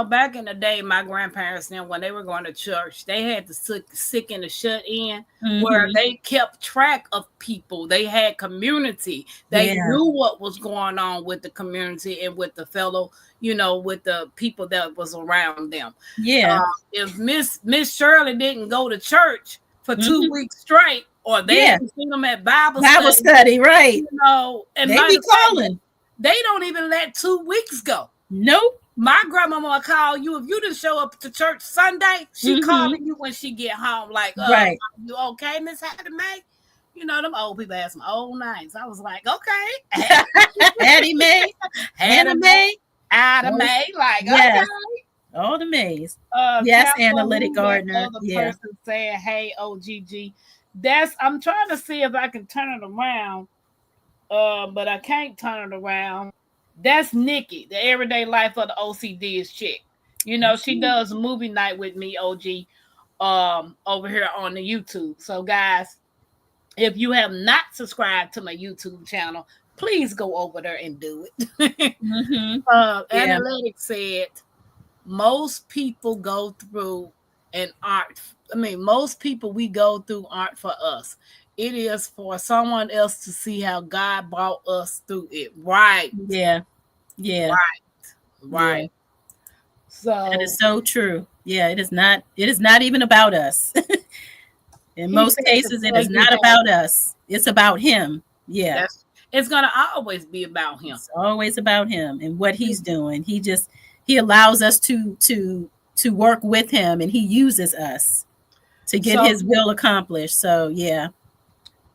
back in the day, my grandparents, then when they were going to church, they had the sick and the shut in, where Mm-hmm. they kept track of people. They had community. They Yeah. knew what was going on with the community and with the fellow, with the people that was around them. Yeah. If Miss Shirley didn't go to church for 2 weeks Mm-hmm. straight, or they Yeah. didn't see them at Bible Bible study, study, right? and They matter be of fact, calling. they don't even let 2 weeks go. Nope. My grandmama will call you if you didn't show up to church Sunday. She Mm-hmm. calling you when she get home, like, Right. you okay, Miss Hattie Mae? Them old people ask my old names. I was like, okay. Hattie Mae, Hannah Mae. Hattie Mae, like, Yes. okay. All the Mays. Yes, Tampa, analytic who that gardener. other Yeah. person saying, hey, OGG. I'm trying to see if I can turn it around, but I can't turn it around. That's Nikki, the everyday life of the OCD is chick. She does movie night with me, OG, over here on the YouTube. So, guys, if you have not subscribed to my YouTube channel, please go over there and do it. Mm-hmm. Yeah. Analytics said most people go through an art. Most people we go through aren't for us. It is for someone else to see how God brought us through it. Right. Yeah. Yeah. Right. Yeah. That So is so true. Yeah, it is not. It is not even about us. In he most said to cases, it tell is you, not hey, about us. It's about him. Yeah, it's gonna always be about him. it's always about him and what he's doing. He allows us to work with him, and he uses us to get So his will accomplished. So yeah.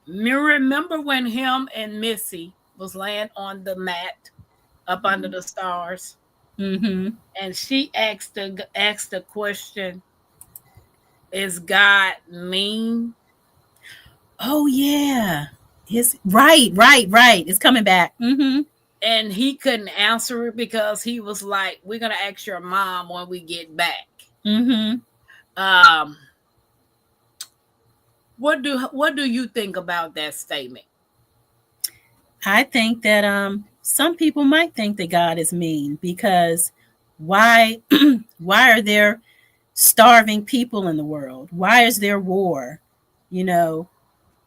remember when him and Missy was laying on the mat up under the stars, Mm-hmm. and she asked the question, "Is God mean?" Oh yeah. Right. It's coming back. Mm-hmm. And he couldn't answer it because he was like, "We're gonna ask your mom when we get back." Mm-hmm. Um, what do you think about that statement? I think that some people might think that God is mean, because why why are there starving people in the world? Why is there war? You know,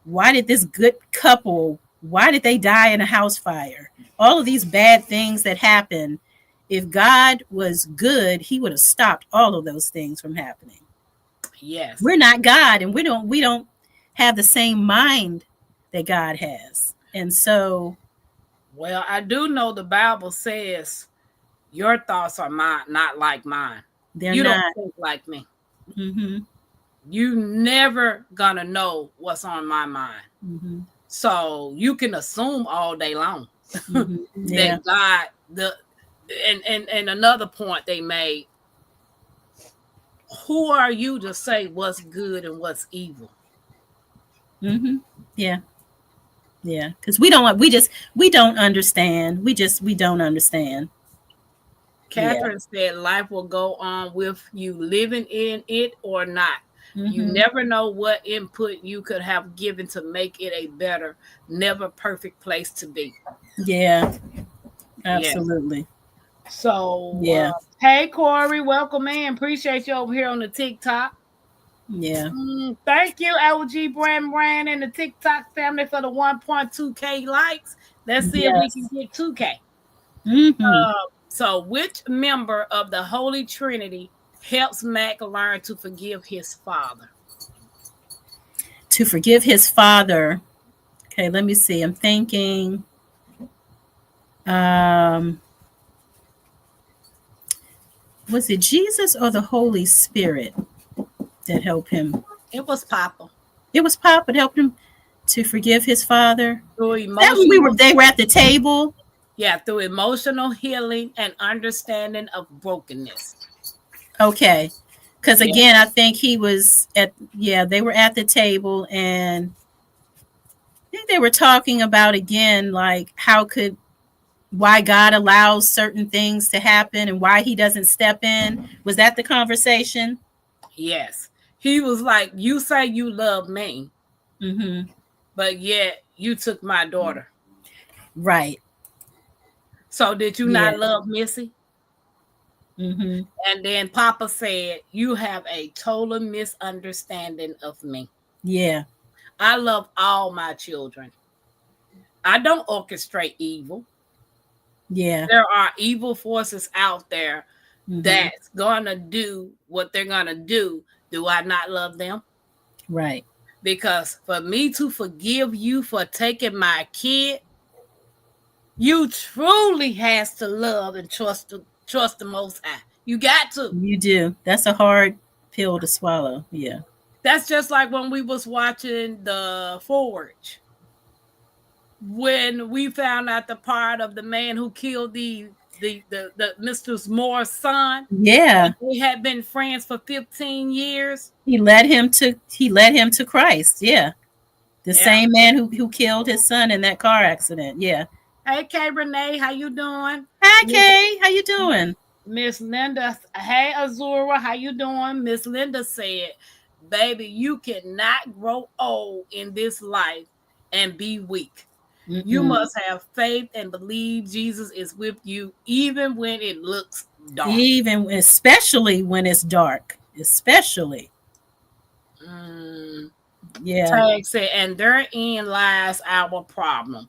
why did this good couple, why did they die in a house fire? All of these bad things that happen. If God was good, he would have stopped all of those things from happening. Yes. We're not God, and we don't have the same mind that God has. And so, Well, I do know the Bible says your thoughts are mine, not like mine. they're You don't not. think like me. Mm-hmm. You never gonna know what's on my mind. Mm-hmm. So you can assume all day long Mm-hmm. Yeah. that God and another point they made, who are you to say what's good and what's evil? Mm-hmm. Yeah. Yeah. Because we don't understand. We don't understand. Yeah. Catherine said life will go on with you living in it or not. You Mm-hmm. never know what input you could have given to make it a better, never perfect place to be. Yeah. Yes. Absolutely. So, Yeah. hey, Corey, welcome in. Appreciate you over here on the TikTok. Yeah. Thank you, LG Brand and the TikTok family for the 1.2K likes. Let's see if we can Yes. get 2K. Mm-hmm. So, which member of the Holy Trinity helps Mac learn to forgive his father. To forgive his father. Okay, let me see. I'm thinking. Um, was it Jesus or the Holy Spirit that helped him? It was Papa. It was Papa that helped him to forgive his father. Through That when emotional, they were at the table. yeah, through emotional healing and understanding of brokenness. Okay. Because Yeah. again, I think he was they were at the table, and I think they were talking about again, like why God allows certain things to happen and why he doesn't step in. Was that the conversation? Yes. He was like, you say you love me, Mm-hmm. but yet you took my daughter. Right. So did you Yeah. not love Missy? Mm-hmm. And then Papa said, you have a total misunderstanding of me. Yeah. I love all my children. I don't orchestrate evil. Yeah. There are evil forces out there Mm-hmm. that's gonna do what they're gonna do. Do I not love them? Right. Because for me to forgive you for taking my kid, you truly has to love and trust the Most High. You got to. You do. That's a hard pill to swallow. Yeah. That's just like when we was watching the Forge. When we found out the part of the man who killed the Mr. Moore's son. Yeah. We had been friends for 15 years. He led him to Christ. Yeah. The Yeah. same man who killed his son in that car accident. Yeah. Hey, Kay Renee, how you doing? Hi, Kay. How you doing? Miss Linda, hey Azura, how you doing? Miss Linda said, baby, you cannot grow old in this life and be weak. Mm-mm. You must have faith and believe Jesus is with you even when it looks dark. Especially when it's dark. Especially. Yeah. Tag said, and therein lies our problem.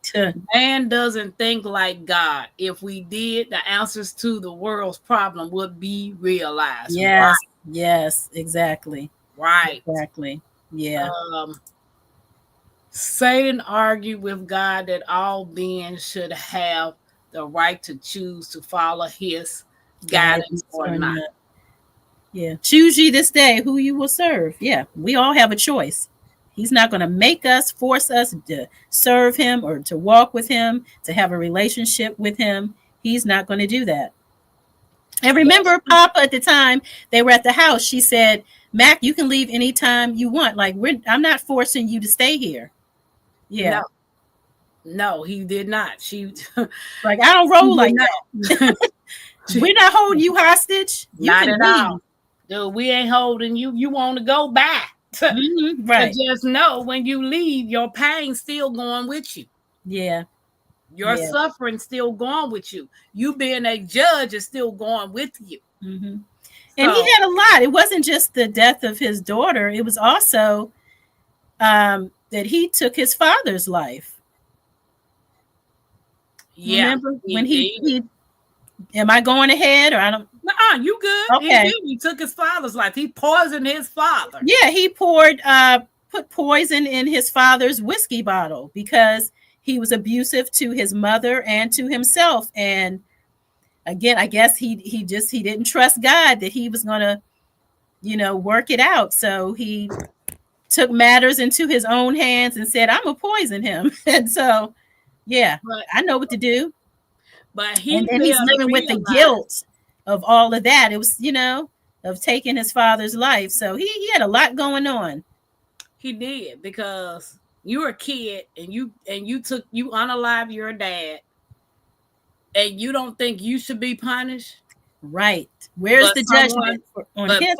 Man doesn't think like God. If we did, the answers to the world's problem would be realized. Yes. Right. Yes, exactly. Right. Exactly. Yeah. Satan argued with God that all beings should have the right to choose to follow his guidance or not. Yeah. Choose ye this day who you will serve. Yeah. We all have a choice. He's not going to make us, force us to serve him or to walk with him, to have a relationship with him. He's not going to do that. And remember, Papa, at the time they were at the house, she said, Mac, you can leave anytime you want. Like, I'm not forcing you to stay here. Yeah. No, he did not. She like, I don't roll like that. We're not holding you hostage. You not can at leave. all. Dude, we ain't holding you. You want to go back. Mm-hmm, right. But just know when you leave, your pain's still going with you. Yeah. Your suffering still going with you. You being a judge is still going with you. Mm-hmm. And he had a lot. It wasn't just the death of his daughter. It was also that he took his father's life. Yeah. Remember when he am I going ahead or I don't? Nuh-uh, you good. Okay. He took his father's life. He poisoned his father. Yeah, he put poison in his father's whiskey bottle because he was abusive to his mother and to himself. And again, I guess he didn't trust God that he was gonna, work it out. So he took matters into his own hands and said, I'm gonna poison him. And so I know what to do. But he's living with the guilt of all of that. It was, of taking his father's life. So he had a lot going on. He did, because you were a kid and you unalived your dad, and you don't think you should be punished. Right. Where's the judgment on his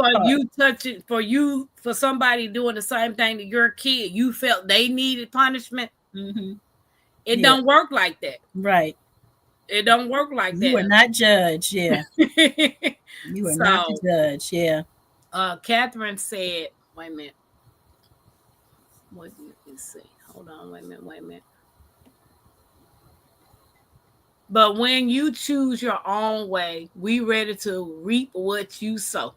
part? For somebody doing the same thing to your kid, you felt they needed punishment. Mm-hmm. It don't work like that. Right. It don't work like that. You are not judged. Yeah. You are not the judge. Yeah. Catherine said, wait a minute. What did you say? Hold on. Wait a minute. But when you choose your own way, we ready to reap what you sow.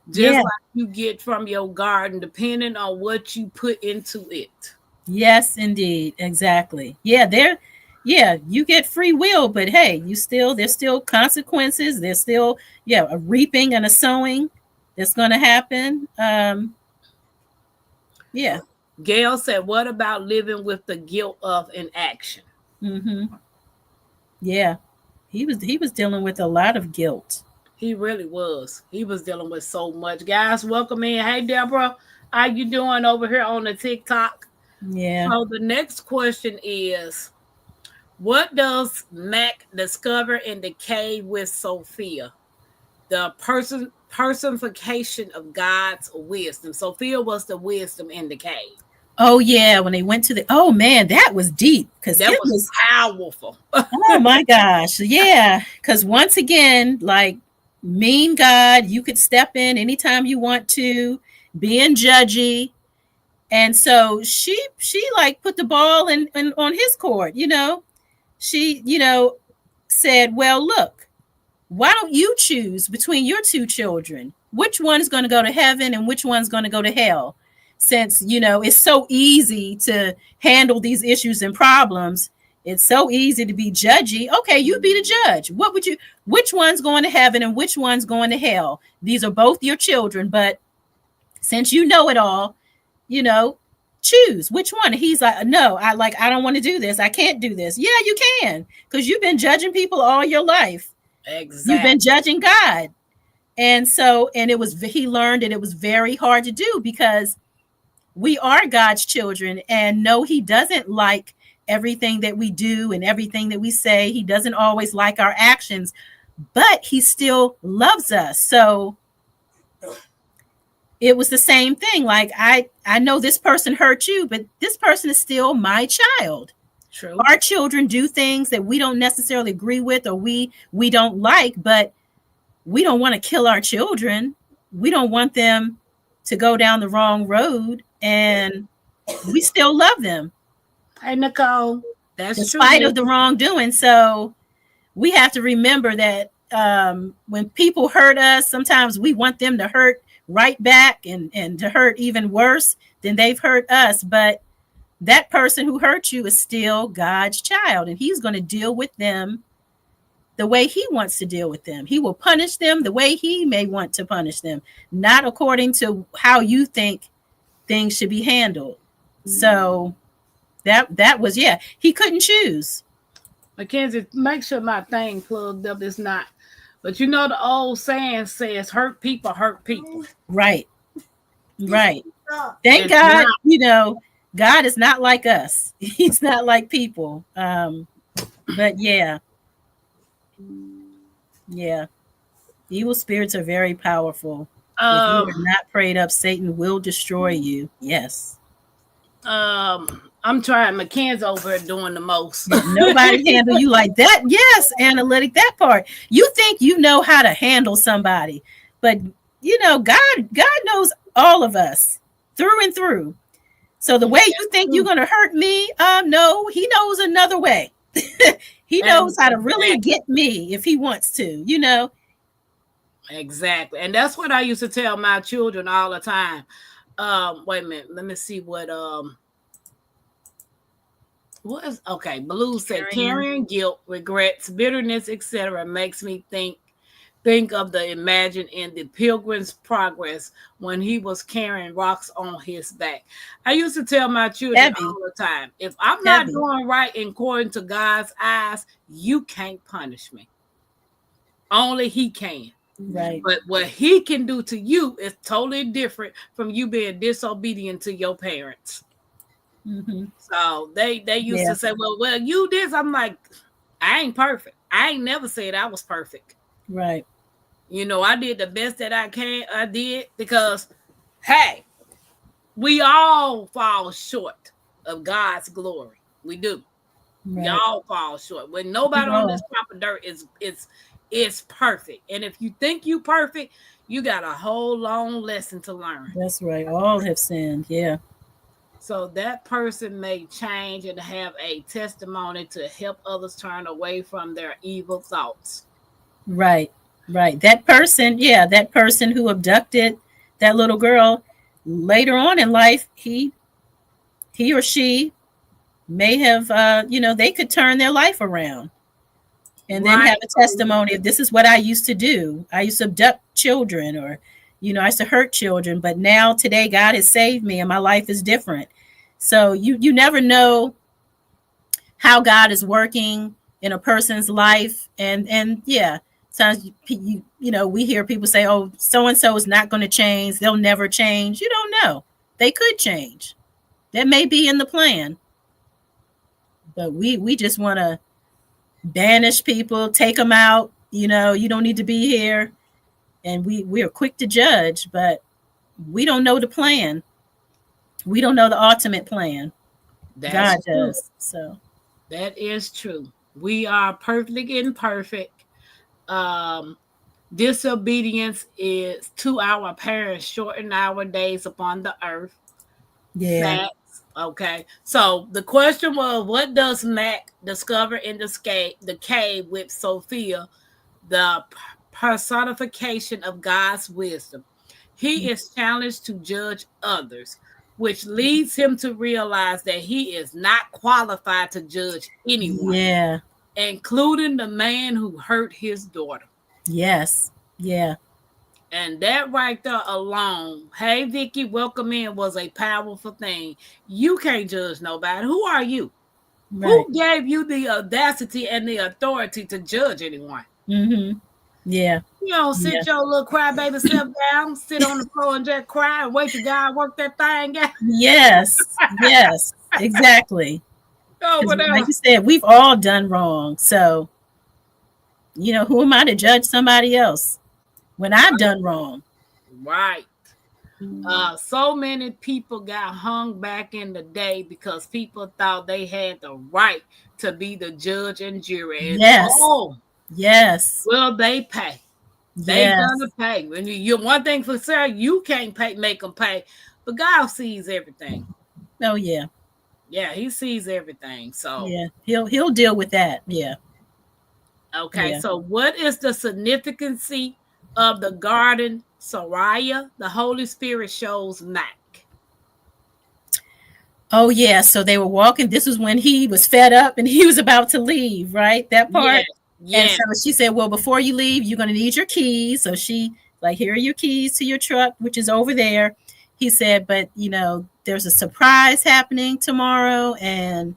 just Yeah. like you get from your garden, depending on what you put into it. Yes, indeed. Exactly. Yeah, you get free will, but hey, there's still consequences. There's still, a reaping and a sowing that's going to happen. Yeah. Gail said, "What about living with the guilt of inaction?" Mm-hmm. Yeah. He was dealing with a lot of guilt. He really was. He was dealing with so much. Guys, welcome in. Hey, Deborah, how you doing over here on the TikTok? Yeah. So the next question is, what does Mac discover in the cave with Sophia? The personification of God's wisdom. Sophia was the wisdom in the cave. Oh yeah, when they went to the oh man, that was deep because That it was was powerful. oh my gosh. Yeah. Because once again, like mean God, you could step in anytime you want to, being judgy. And so she like put the ball in on his court, She, said, well, look, why don't you choose between your two children? Which one's going to go to heaven and which one's going to go to hell? Since, it's so easy to handle these issues and problems, it's so easy to be judgy. Okay, you be the judge. Which one's going to heaven and which one's going to hell? These are both your children, but since you know it all, you know, choose which one. He's like, no, I don't want to do this. I can't do this. Yeah, you can, because you've been judging people all your life. Exactly. You've been judging God. And so, and he learned that it was very hard to do because we are God's children, and no, he doesn't like everything that we do and everything that we say. He doesn't always like our actions, but he still loves us. So it was the same thing. Like, I know this person hurt you, but this person is still my child. True. Our children do things that we don't necessarily agree with or we don't like, but we don't want to kill our children. We don't want them to go down the wrong road, and we still love them. Hey, Nicole, that's despite true. of the wrongdoing. So we have to remember that when people hurt us, sometimes we want them to hurt right back and to hurt even worse than they've hurt us. But that person who hurt you is still God's child, and he's going to deal with them the way he wants to deal with them. He will punish them the way he may want to punish them, not according to how you think things should be handled. So that was, he couldn't choose. Mackenzie, make sure my thing plugged up. It's not. But you know the old saying says, hurt people hurt people. Right. Thank it's God, not. God is not like us. He's not like people. But yeah. Evil spirits are very powerful. If you are not prayed up, Satan will destroy you. Yes. I'm trying. Mackenzie over here doing the most. Nobody handle you like that. Yes, analytic, that part. You think you know how to handle somebody, but God knows all of us through and through. So the way you think you're going to hurt me, no, he knows another way. He knows how to really get me if he wants to, Exactly. And that's what I used to tell my children all the time. Wait a minute. Let me see what is okay. Blue said carrying guilt, regrets, bitterness, etc. makes me think of the Imagine in the Pilgrim's Progress when he was carrying rocks on his back. I used to tell my children all the time, if I'm not doing right according to God's eyes, you can't punish me. Only he can. Right. But what he can do to you is totally different from you being disobedient to your parents. Mm-hmm. So they used to say, well, you this. I'm like, I ain't perfect. I ain't never said I was perfect. Right. I did the best that I did because, hey, we all fall short of God's glory. We do. Right. We all fall short. When nobody on this proper dirt is perfect. And if you think you perfect, you got a whole long lesson to learn. That's right. All have sinned. Yeah. So that person may change and have a testimony to help others turn away from their evil thoughts. Right. Right. That person, that person who abducted that little girl, later on in life, he or she may have, they could turn their life around and then have Right. a testimony of, this is what I used to do. I used to abduct children, or, I used to hurt children, but now today God has saved me and my life is different. So you never know how God is working in a person's life. And yeah, sometimes we hear people say, oh, so and so is not going to change, they'll never change. You don't know, they could change. That may be in the plan. But we just want to banish people, take them out. You don't need to be here. And we are quick to judge, but we don't know the plan. We don't know the ultimate plan. That's God true. does. So That is true. We are perfectly imperfect. Um, Disobedience is to our parents, shorten our days upon the earth. yeah. Facts. Okay. So the question was, what does Mac discover in the cave with Sophia, the personification of God's wisdom? He is challenged to judge others, which leads him to realize that he is not qualified to judge anyone, Yeah. including the man who hurt his daughter. Yes. Yeah. And that right there alone, hey Vicky, welcome in, was a powerful thing. You can't judge nobody. Who are you? Right. Who gave you the audacity and the authority to judge anyone? Mm-hmm. Yeah. You don't Yeah. sit your little crybaby self down, sit on the floor and just cry and wait till God work that thing out. Yes. Yes. Exactly. Oh, Because like whatever. you said, we've all done wrong. So, who am I to judge somebody else when I've done wrong? Right. So many people got hung back in the day because people thought they had the right to be the judge and jury. And Yes. oh, Yes. will they pay? They gonna Yes. pay. When you one thing for sure, you can't pay, make them pay, but God sees everything. Oh yeah. Yeah, He sees everything. So Yeah. He'll deal with that. Yeah. okay, Yeah. so what is the significance of the garden? Sariah, the Holy Spirit shows Mac. Oh yeah. So they were walking. This was when he was fed up and he was about to leave, right? That Yeah, part. And yeah. so she said, well, before you leave, you're gonna need your keys. So she, like, here are your keys to your truck, which is over there. He said, but there's a surprise happening tomorrow. And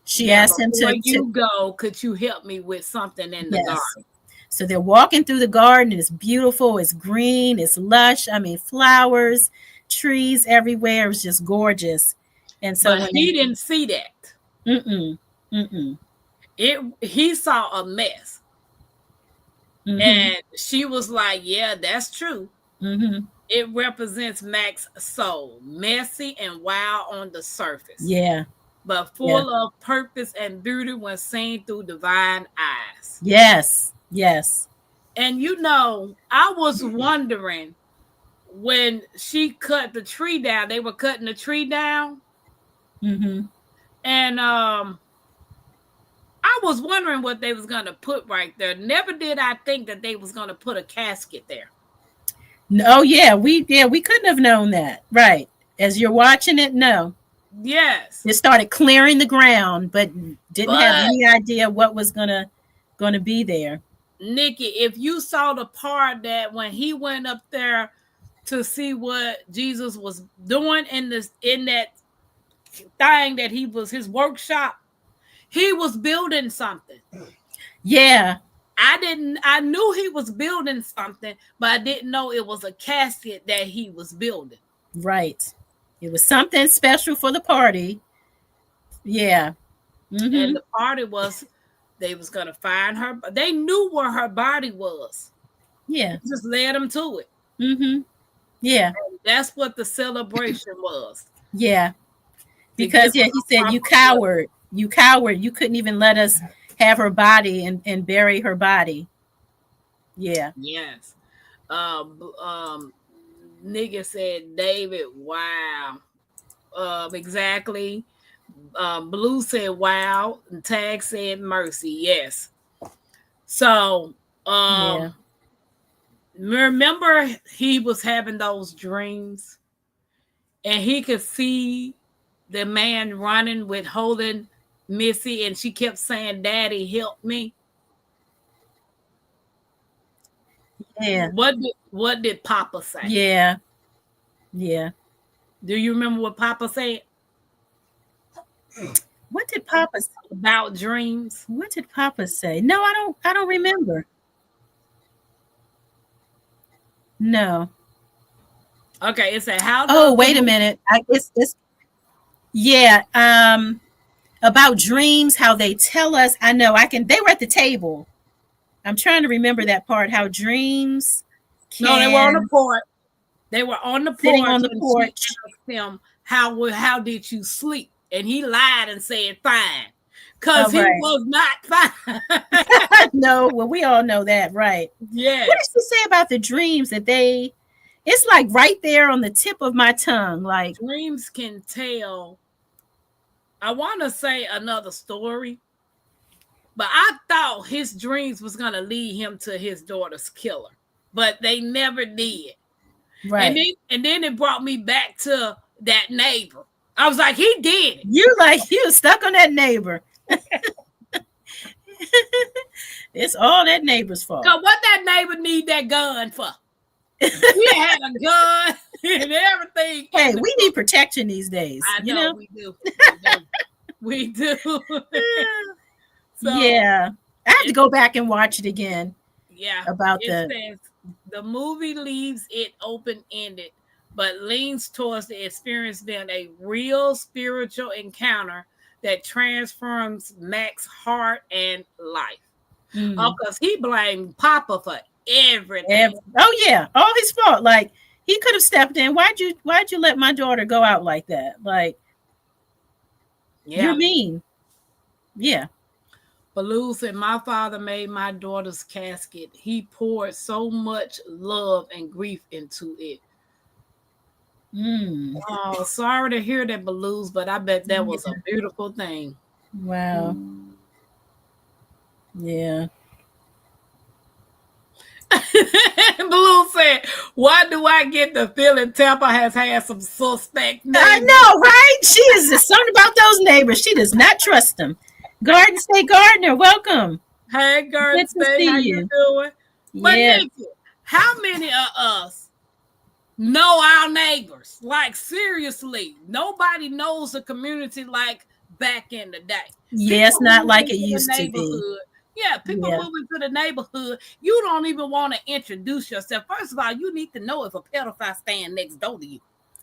she Now, asked him before to you go, could you help me with something in the yes. garden? So they're walking through the garden. It's beautiful. It's green. It's lush. I mean, flowers, trees everywhere. It was just gorgeous. And so But when he didn't see that. mm-mm, mm-mm, He saw a mess. mm-hmm, And she was like, yeah, that's true. mm-hmm. It represents Mac's soul, messy and wild on the surface, Yeah, but yeah, full of purpose and beauty when seen through divine eyes. yes, yes. And I was wondering, when she cut the tree down, they were cutting the tree down. Mm-hmm. And I was wondering what they was gonna put right there. Never did I think that they was gonna put a casket there. No, we couldn't have known that. Right. As you're watching it, no. Yes. It started clearing the ground, but didn't have But any idea what was gonna be there. Nikki, if you saw the part that when he went up there to see what Jesus was doing in that thing that he was his workshop, he was building something. Yeah, I knew he was building something, but I didn't know it was a casket that he was building. right. It was something special for the party. Yeah. And Mm-hmm. the party was they was gonna find her. They knew where her body was. Yeah. Just led them to it. Mm-hmm. Yeah. That's what the celebration was. Yeah. To give Because her he said, you proper coward. You coward. You couldn't even let us have her body and bury her body. Yeah. yes. Nigga said David. Wow. Exactly. Blue said wow. And Tag said mercy. Yes. So Yeah. Remember he was having those dreams and he could see the man running with holding Missy and she kept saying, Daddy, help me. Yeah. What did Papa say? Yeah. Yeah. Do you remember what Papa said? What did Papa say? About dreams? What did Papa say? No, I don't remember. No. Okay, it said how. Oh, wait a minute. It's yeah. About dreams, how they tell us. I know. They were at the table. I'm trying to remember that part. How dreams. No, they were on the porch. They were on the Sitting porch. on the and porch. she asked him how did you sleep, and he lied and said fine, because he was not fine. No, well, we all know that, right? Yeah. What did she say about the dreams that they? It's like right there on the tip of my tongue. Like dreams can tell. I want to say another story, but I thought his dreams was gonna lead him to his daughter's killer, but they never did. Right. And then it brought me back to that neighbor. I was like, he did it. You stuck on that neighbor. It's all that neighbor's fault. Cause what that neighbor need that gun for? He had a gun and everything. Hey, we need protection these days. I know, we do. We do. So, yeah. I have to go back and watch it again. Yeah. About says the movie leaves it open-ended, but leans towards the experience being a real spiritual encounter that transforms Mac's heart and life. Because he blamed Papa for everything. Oh yeah, all his fault. Like he could have stepped in. Why'd you let my daughter go out like that? Like, you're mean. Yeah. Baloo said, my father made my daughter's casket. He poured so much love and grief into it. Oh, sorry to hear that, Baloo's, but I bet that was a beautiful thing. Wow. Yeah. Baloo said, why do I get the feeling Tampa has had some suspect neighbors? I know, right? She is something about those neighbors. She does not trust them. Garden State Gardener, welcome. Hey, Garden State, how you doing? But Nikki, how many of us know our neighbors? Like, seriously, nobody knows the community like back in the day. Yeah, it's not like it used to be. Yeah, people move into the neighborhood. You don't even want to introduce yourself. First of all, you need to know if a pedophile stand next door to you.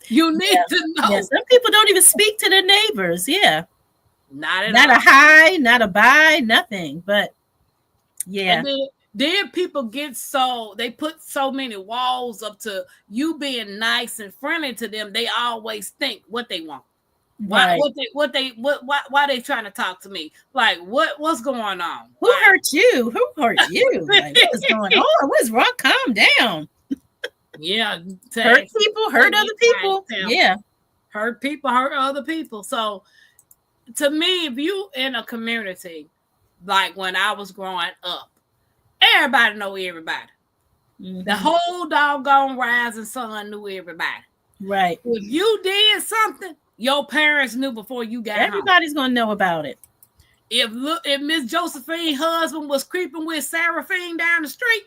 You need to know. Yeah, some people don't even speak to their neighbors. Yeah. Not a hi, not a bye, nothing. But yeah. And then people get they put so many walls up to you being nice and friendly to them. They always think what they want. Why they trying to talk to me? Like what's going on? Who hurt you? Who hurt you? Like, what's going on? What's wrong? Calm down. Yeah. Hurt people, hurt other people. Yeah. Hurt people, hurt other people. So to me, if you in a community, like when I was growing up, everybody know everybody. The whole doggone rising sun knew everybody. Right. If you did something, your parents knew before you got Everybody's home. Gonna know about it. If Miss Josephine's husband was creeping with Seraphine down the street,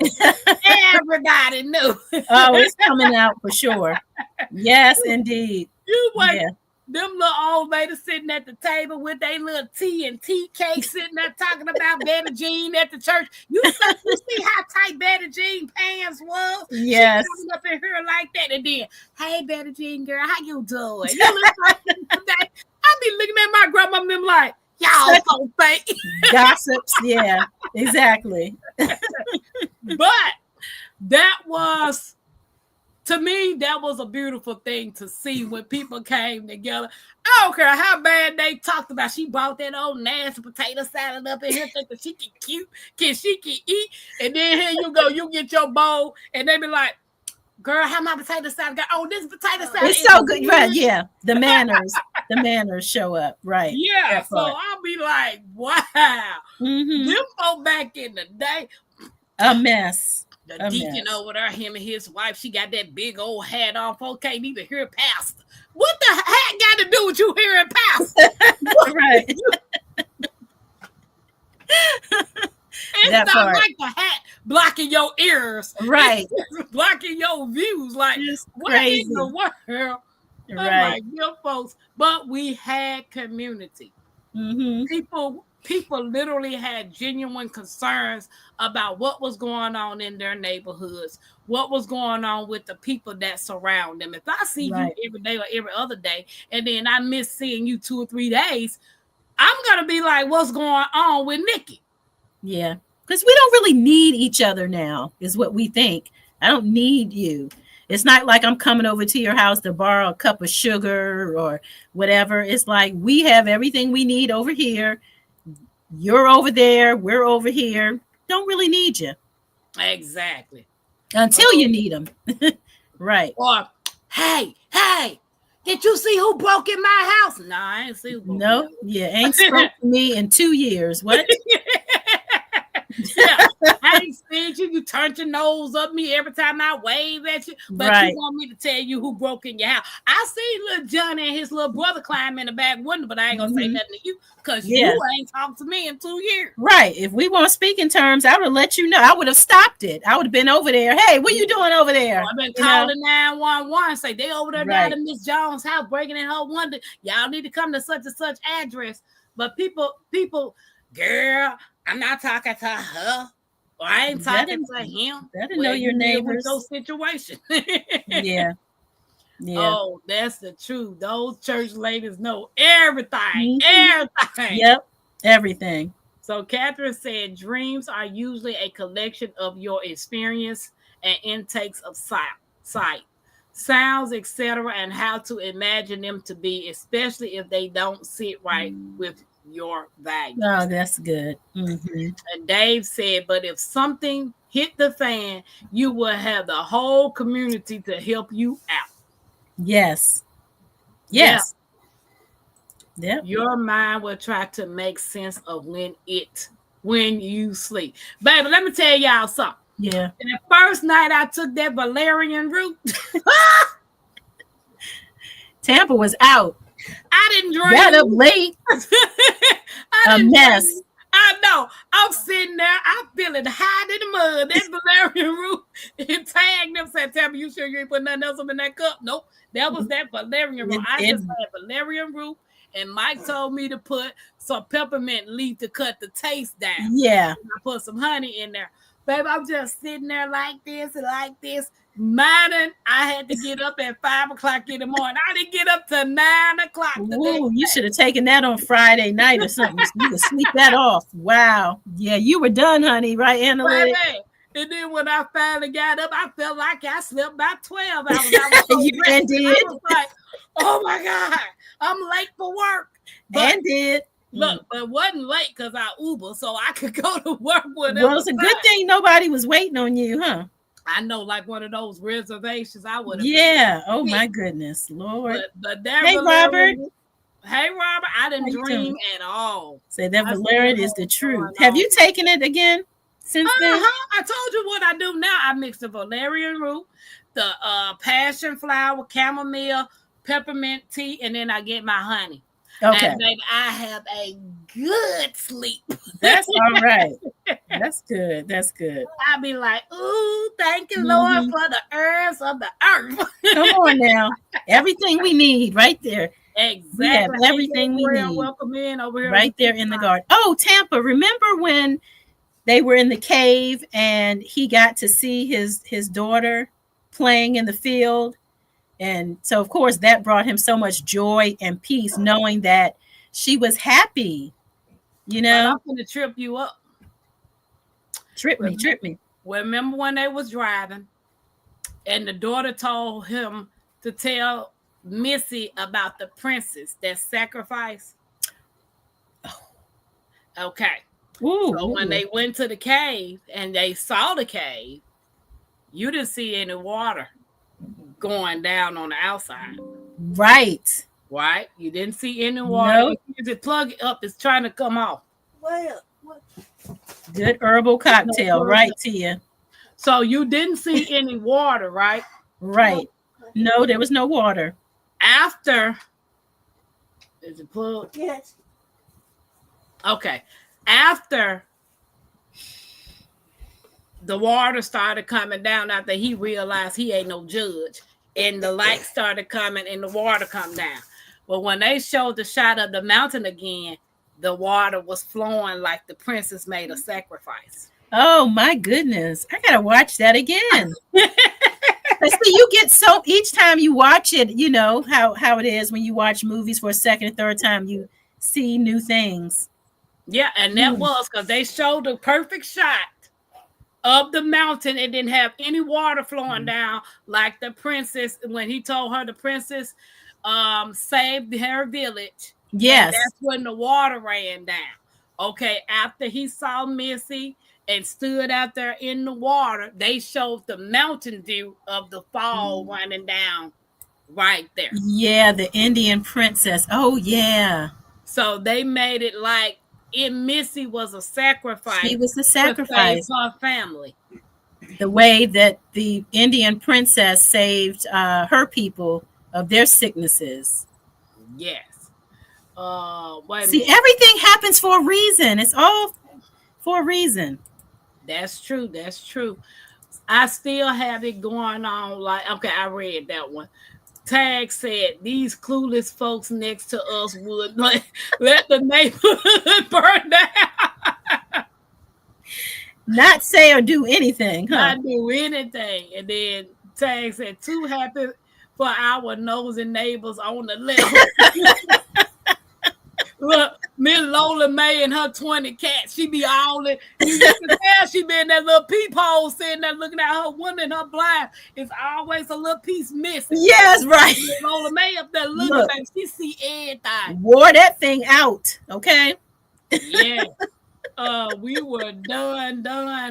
everybody knew. Oh, it's coming out for sure. Yes, indeed. You them little old ladies sitting at the table with their little tea and tea cake sitting there talking about Betty Jean at the church. You see how tight Betty Jean pants was? Yes. She coming up in here like that. And then, hey, Betty Jean girl, how you doing? You look like that. I be looking at my grandma and them like, y'all so fake. Gossips, yeah, exactly. But that was... To me, that was a beautiful thing to see when people came together. I don't care how bad they talked about. She brought that old nasty potato salad up in here thinking she can eat. And then here you go, you get your bowl, and they be like, girl, how my potato salad got? Oh, this potato salad is so good. Right, yeah. The manners show up. Right. Yeah. So I'll be like, wow. Them folk back in the day. A mess. The deacon over there, him and his wife, she got that big old hat on. Folks can't even hear pastor. What the hat got to do with you hearing pastor? Right. It's That not part. like the hat blocking your ears. Right. It's blocking your views. Like, It's what crazy. in the world? Right. Like, your folks. But we had community. Mm-hmm. People literally had genuine concerns about what was going on in their neighborhoods, what was going on with the people that surround them. If I see Right. you every day or every other day, and then I miss seeing you 2 or 3 days, I'm gonna be like, what's going on with Nikki? Yeah. Because we don't really need each other now, is what we think. I don't need you. It's not like I'm coming over to your house to borrow a cup of sugar or whatever. It's like we have everything we need over here. You're over there. We're over here. Don't really need you. Exactly. Until you need them. Right. Or, hey, did you see who broke in my house? No, I ain't see who broke No. in my house. Yeah. Ain't spoke to me in 2 years. What? Yeah, I ain't seen you. You turned your nose up me every time I wave at you, but Right. you want me to tell you who broke in your house. I seen little Johnny and his little brother climb in the back window, but I ain't gonna say nothing to you because Yeah. you ain't talked to me in 2 years. Right. If we want to speak in terms, I would have let you know. I would have stopped it. I would have been over there. Hey, what you doing over there? I've been You know? calling 911, say they over there down Right. at Miss Jones' house breaking in her window. Y'all need to come to such and such address. But people, girl, I'm not talking to her. Or I ain't talking to him. Better know your neighbors. With situation. Yeah. Yeah. Oh, that's the truth. Those church ladies know everything. Mhm. Everything. Yep. Everything. So Catherine said, dreams are usually a collection of your experience and intakes of sight, sounds, etc., and how to imagine them to be, especially if they don't sit right with your values. Oh, that's good. Mm-hmm. And Dave said, but if something hit the fan, you will have the whole community to help you out. Yes. Yes. Yep. Your mind will try to make sense of when you sleep. Baby, let me tell y'all something. Yeah. The first night I took that valerian root, Tampa was out. I didn't drink. Got up late. A mess. Drink. I know. I'm sitting there. I'm feeling hot in the mud. That valerian root and tagged them. Said, "Tell me, you sure you ain't put nothing else up in that cup?" Nope. That was that valerian root. I just had valerian root, and Mike told me to put some peppermint leaf to cut the taste down. Yeah. I put some honey in there. Baby, I'm just sitting there like this and like this. Minding, I had to get up at 5 o'clock in the morning. I didn't get up till 9 o'clock. Ooh, you should have taken that on Friday night or something. You could sleep that off. Wow. Yeah, you were done, honey, right, Analytic? And then when I finally got up, I felt like I slept about 12 hours. I was so You I was like, oh my God, I'm late for work. But, and did. Look, but it wasn't late because I Uber, so I could go to work whenever. Well, it's a good thing nobody was waiting on you, huh? I know, like one of those reservations, I would have. Yeah. Oh my goodness, Lord. But hey, Robert. Hey, Robert. I didn't dream at all. Say that valerian is the truth. Have you taken it again since then? I told you what I do now. I mix the valerian root, the passion flower, chamomile, peppermint tea, and then I get my honey. Okay. And baby, I have a good sleep. That's all right. That's good. That's good. I be like, ooh, thank you, Lord, for the herbs of the earth. Come on now. Everything we need right there. Exactly. We have everything we need. Welcome in over here. Right there in the garden. Oh, Tampa. Remember when they were in the cave and he got to see his daughter playing in the field? And so, of course, that brought him so much joy and peace, knowing that she was happy, you know. I'm going to trip you up. Trip me. Remember when they was driving and the daughter told him to tell Missy about the princess that sacrificed? Okay. Ooh, so when they went to the cave and they saw the cave, you didn't see any water going down on the outside. Right. You didn't see any water. Nope. You just plug it up, it's trying to come off. Well, what? Good herbal cocktail, right, Tia? So you didn't see any water, right? Right. No, there was no water. After, is it plugged? Yes. Okay. After the water started coming down, after he realized he ain't no judge, and the light started coming and the water come down. But when they showed the shot of the mountain again, the water was flowing like the princess made a sacrifice. Oh my goodness. I gotta watch that again. But see, you get so each time you watch it, you know how it is when you watch movies for a second and third time, you see new things. Yeah, and that was because they showed the perfect shot of the mountain. It didn't have any water flowing down, like the princess when he told her the princess saved her village. Yes. And that's when the water ran down. Okay, after he saw Missy and stood out there in the water, they showed the mountain view of the fall running down right there. Yeah, the Indian princess. Oh yeah. So they made it like Missy was a sacrifice. She was the to save sacrifice. her family. The way that the Indian princess saved her people of their sicknesses. Yes. Wait a See, minute. everything happens for a reason. It's all for a reason. That's true. That's true. I still have it going on. Like, okay, I read that one. Tag said these clueless folks next to us would like let the neighborhood burn down. Not say or do anything, huh? Not do anything. And then Tag said, too happy for our nosy neighbors on the left. Look, Miss Lola May and her 20 cats, she be all in. You can tell she be in that little peephole sitting there looking at her window and her blind. It's always a little piece missing. Yes, right. Miss Lola May up there looking Look. like she see everything. Wore that thing out, okay? Yeah. We were done,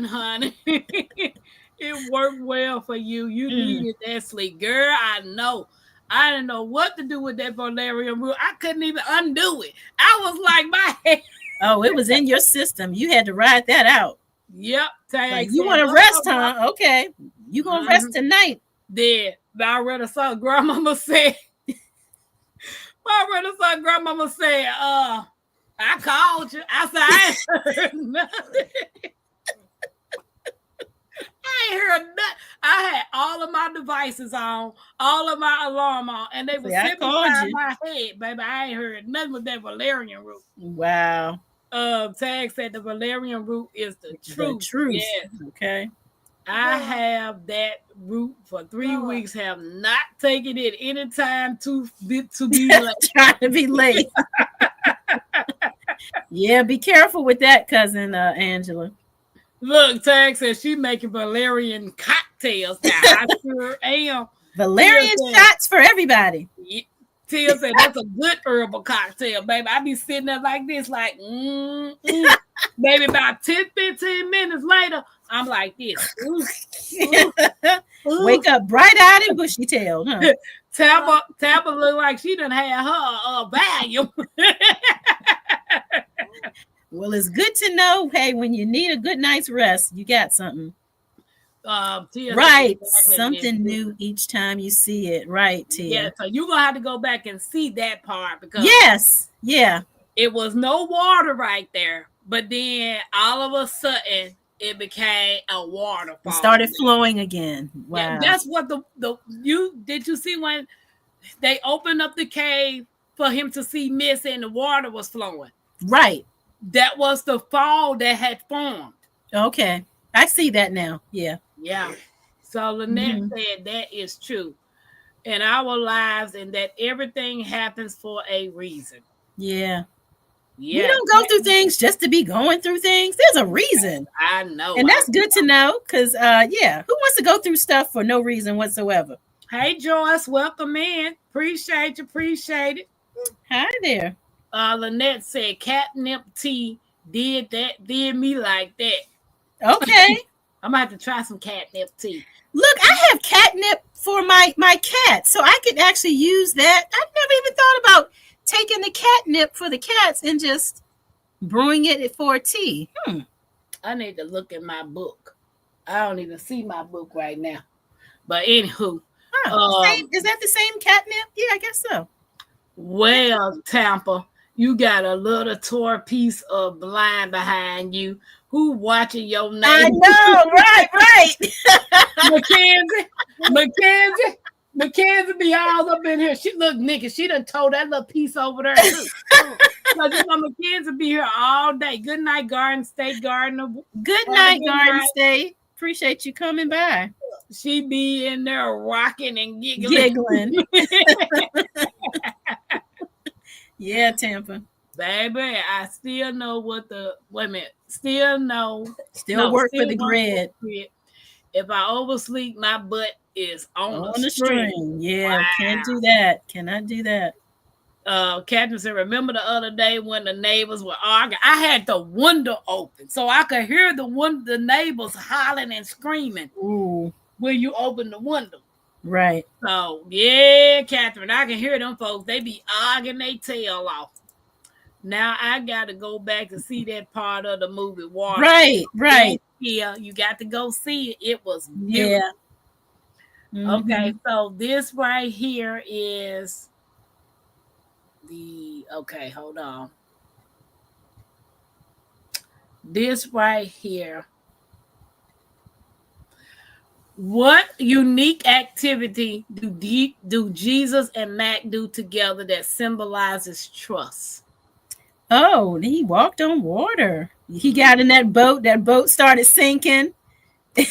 honey. It worked well for you. You needed that sleep. Girl, I know. I didn't know what to do with that valerian root. I couldn't even undo it. I was like, my head. Oh, it was in your system. You had to ride that out. Yep. Like, you want to rest, huh? Okay. You going to rest tonight. Then I read a song grandmama said. Grandmama said, I called you. I said, I ain't heard nothing. I ain't heard nothing. I had all of my devices on, all of my alarm on, and they were sitting beside my head, baby. I ain't heard nothing with that valerian root. Wow. Tag said the valerian root is the truth. The truth. Yes. Okay. I have that root for 3 weeks, have not taken it any time to be late. Trying to be late. Yeah, be careful with that, cousin Angela. Look, Tag says she making valerian cocktails now. I sure am. Valerian shots for everybody. Tia said that's a good herbal cocktail, baby. I be sitting there like this, like, Maybe about 10-15 minutes later, I'm like this. Wake up bright-eyed and bushy-tailed, huh? Tabba look like she done had her volume. Well, it's good to know, hey, when you need a good night's rest, you got something. Right. Something new each time you see it. Right, Tia. Yeah, so you're going to have to go back and see that part because yes, yeah. It was no water right there, but then all of a sudden it became a waterfall. It started flowing again. Wow. Yeah, that's what did you see when they opened up the cave for him to see Missy and the water was flowing? Right. That was the fall that had formed. Okay. I see that now. Yeah. Yeah. So Lynette said that is true in our lives and that everything happens for a reason. Yeah. Yeah. We don't go through things just to be going through things. There's a reason. I know. And that's good to know because, who wants to go through stuff for no reason whatsoever? Hey, Joyce, welcome in. Appreciate it. Hi there. Lynette said catnip tea did me like that. Okay. I'm gonna have to try some catnip tea. Look, I have catnip for my cat, so I could actually use that. I've never even thought about taking the catnip for the cats and just brewing it for tea. I need to look at my book. I don't even see my book right now. But anywho, Same, is that the same catnip? Yeah, I guess so. well, Tampa, you got a little tore piece of blind behind you. Who watching your I name? know, right. Mackenzie be all up in here. She look, Nikki, she done told that little piece over there too. Because you know Mackenzie be here all day. Good night, Garden State Gardener. Good Have a night, good Garden night. State. Appreciate you coming by. She be in there rocking and giggling. Giggling. Yeah, Tampa. Baby, I still know what the wait a minute. Still know. Still work for the work grid. grid. If I oversleep, my butt is on the The string. string. Yeah, Wow. can't do that. Cannot do that. Captain said, remember the other day when the neighbors were arguing? I had the window open so I could hear the neighbors hollering and screaming. Ooh. When you open the window. Right. So, yeah, Catherine, I can hear them folks. They be arguing their tail off. Now I got to go back to see that part of the movie, Water. Right. Yeah, you got to go see it. It was beautiful. Yeah. Mm-hmm. Okay, so this right here is okay, hold on. This right here. What unique activity do Jesus and Mac do together that symbolizes trust? Oh, he walked on water. He got in that boat. That boat started sinking.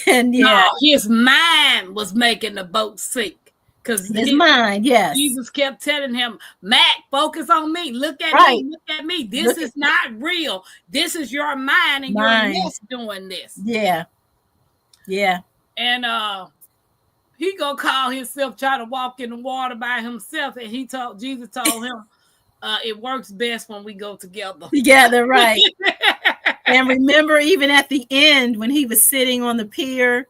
And yeah. No, his mind was making the boat sink. Because his mind, yes. Jesus kept telling him, Mac, focus on me. Look at me. Look at me. This is not real. This is your mind and your yes doing this. Yeah. Yeah. And he gonna call himself try to walk in the water by himself. And Jesus told him it works best when we go together. Together, right. And remember, even at the end when he was sitting on the pier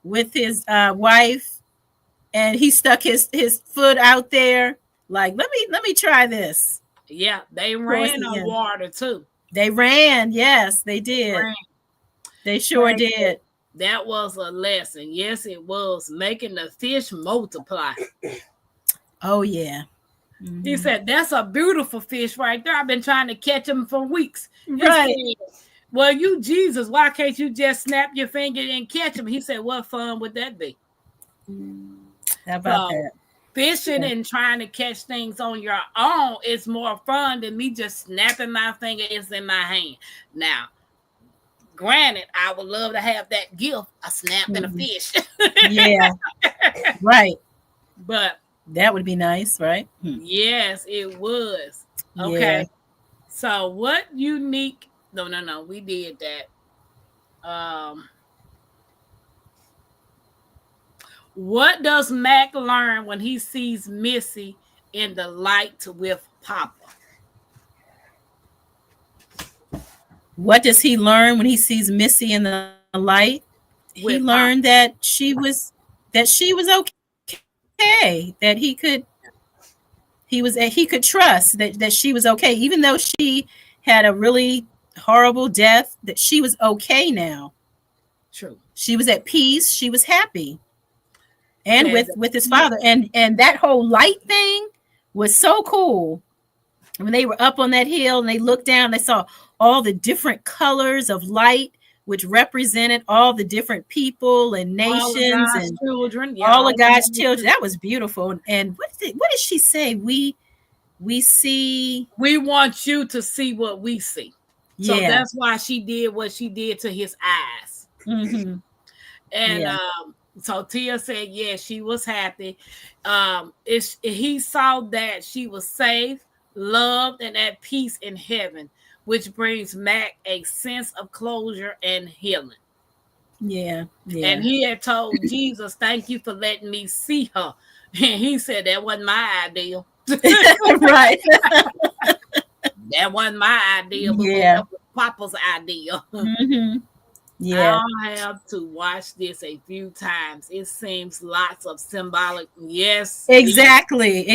with his wife, and he stuck his foot out there, like, let me try this. Yeah, they ran on water too. They ran, yes, they did. They sure did. That was a lesson. Yes, it was. Making the fish multiply. Oh, yeah. Mm-hmm. He said, that's a beautiful fish right there. I've been trying to catch him for weeks. Right. Said, well, you Jesus, why can't you just snap your finger and catch him? He said, what fun would that be? How about that? Fishing and trying to catch things on your own is more fun than me just snapping my finger. It's in my hand. Now, granted, I would love to have that gift, a snap and a fish. Yeah. Right. But that would be nice, right? Yes, it was. Okay. Yeah. So what unique no, we did that. What does Mac learn when he sees Missy in the light with Papa? What does he learn when he sees Missy in the light? He learned that she was okay, that he could trust that she was okay, even though she had a really horrible death, that she was okay now. True. She was at peace, she was happy. And with his father. And that whole light thing was so cool. When they were up on that hill and they looked down, they saw all the different colors of light, which represented all the different people and nations and children. Yeah, all of God's children. That was beautiful. And what did she say? We want you to see what we see. So that's why she did what she did to his eyes. Mm-hmm. And so Tia said, yes, she was happy. He saw that she was safe, loved, and at peace in heaven, which brings Mac a sense of closure and healing. Yeah. And he had told Jesus, thank you for letting me see her. And he said, that wasn't my idea. Right. That wasn't my idea, but that was Papa's idea. Mm-hmm. Yeah. I'll have to watch this a few times. It seems lots of symbolic. Yes. Exactly.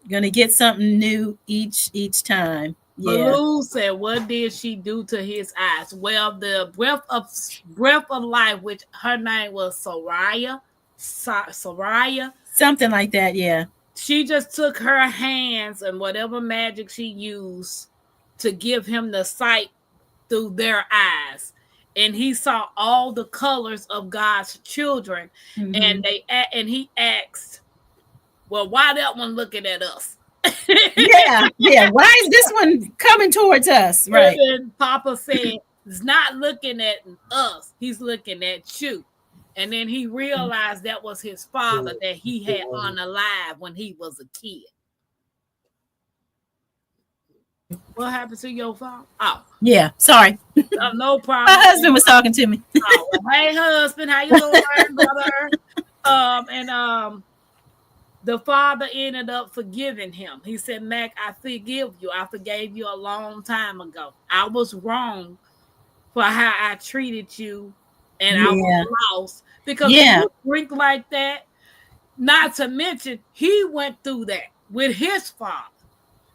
Gonna get something new each time. Yeah. Baloo said, "What did she do to his eyes?" Well, the breath of life, which her name was Soraya. Something like that. Yeah. She just took her hands and whatever magic she used to give him the sight through their eyes, and he saw all the colors of God's children. Mhm. And he asked, "Well, why that one looking at us?" Yeah. Yeah. Why is this one coming towards us? Right. And Papa said, "He's not looking at us; he's looking at you." And then he realized that was his father that he had unalive when he was a kid. What happened to your father? Oh, Yeah. Sorry. no My problem. husband was talking to me. Oh, well, hey, husband, how you doing, brother? The father ended up forgiving him. He said, "Mac, I forgive you. I forgave you a long time ago. I was wrong for how I treated you, and I Yeah. was lost because when Yeah. you drink like that, not to mention he went through that with his father.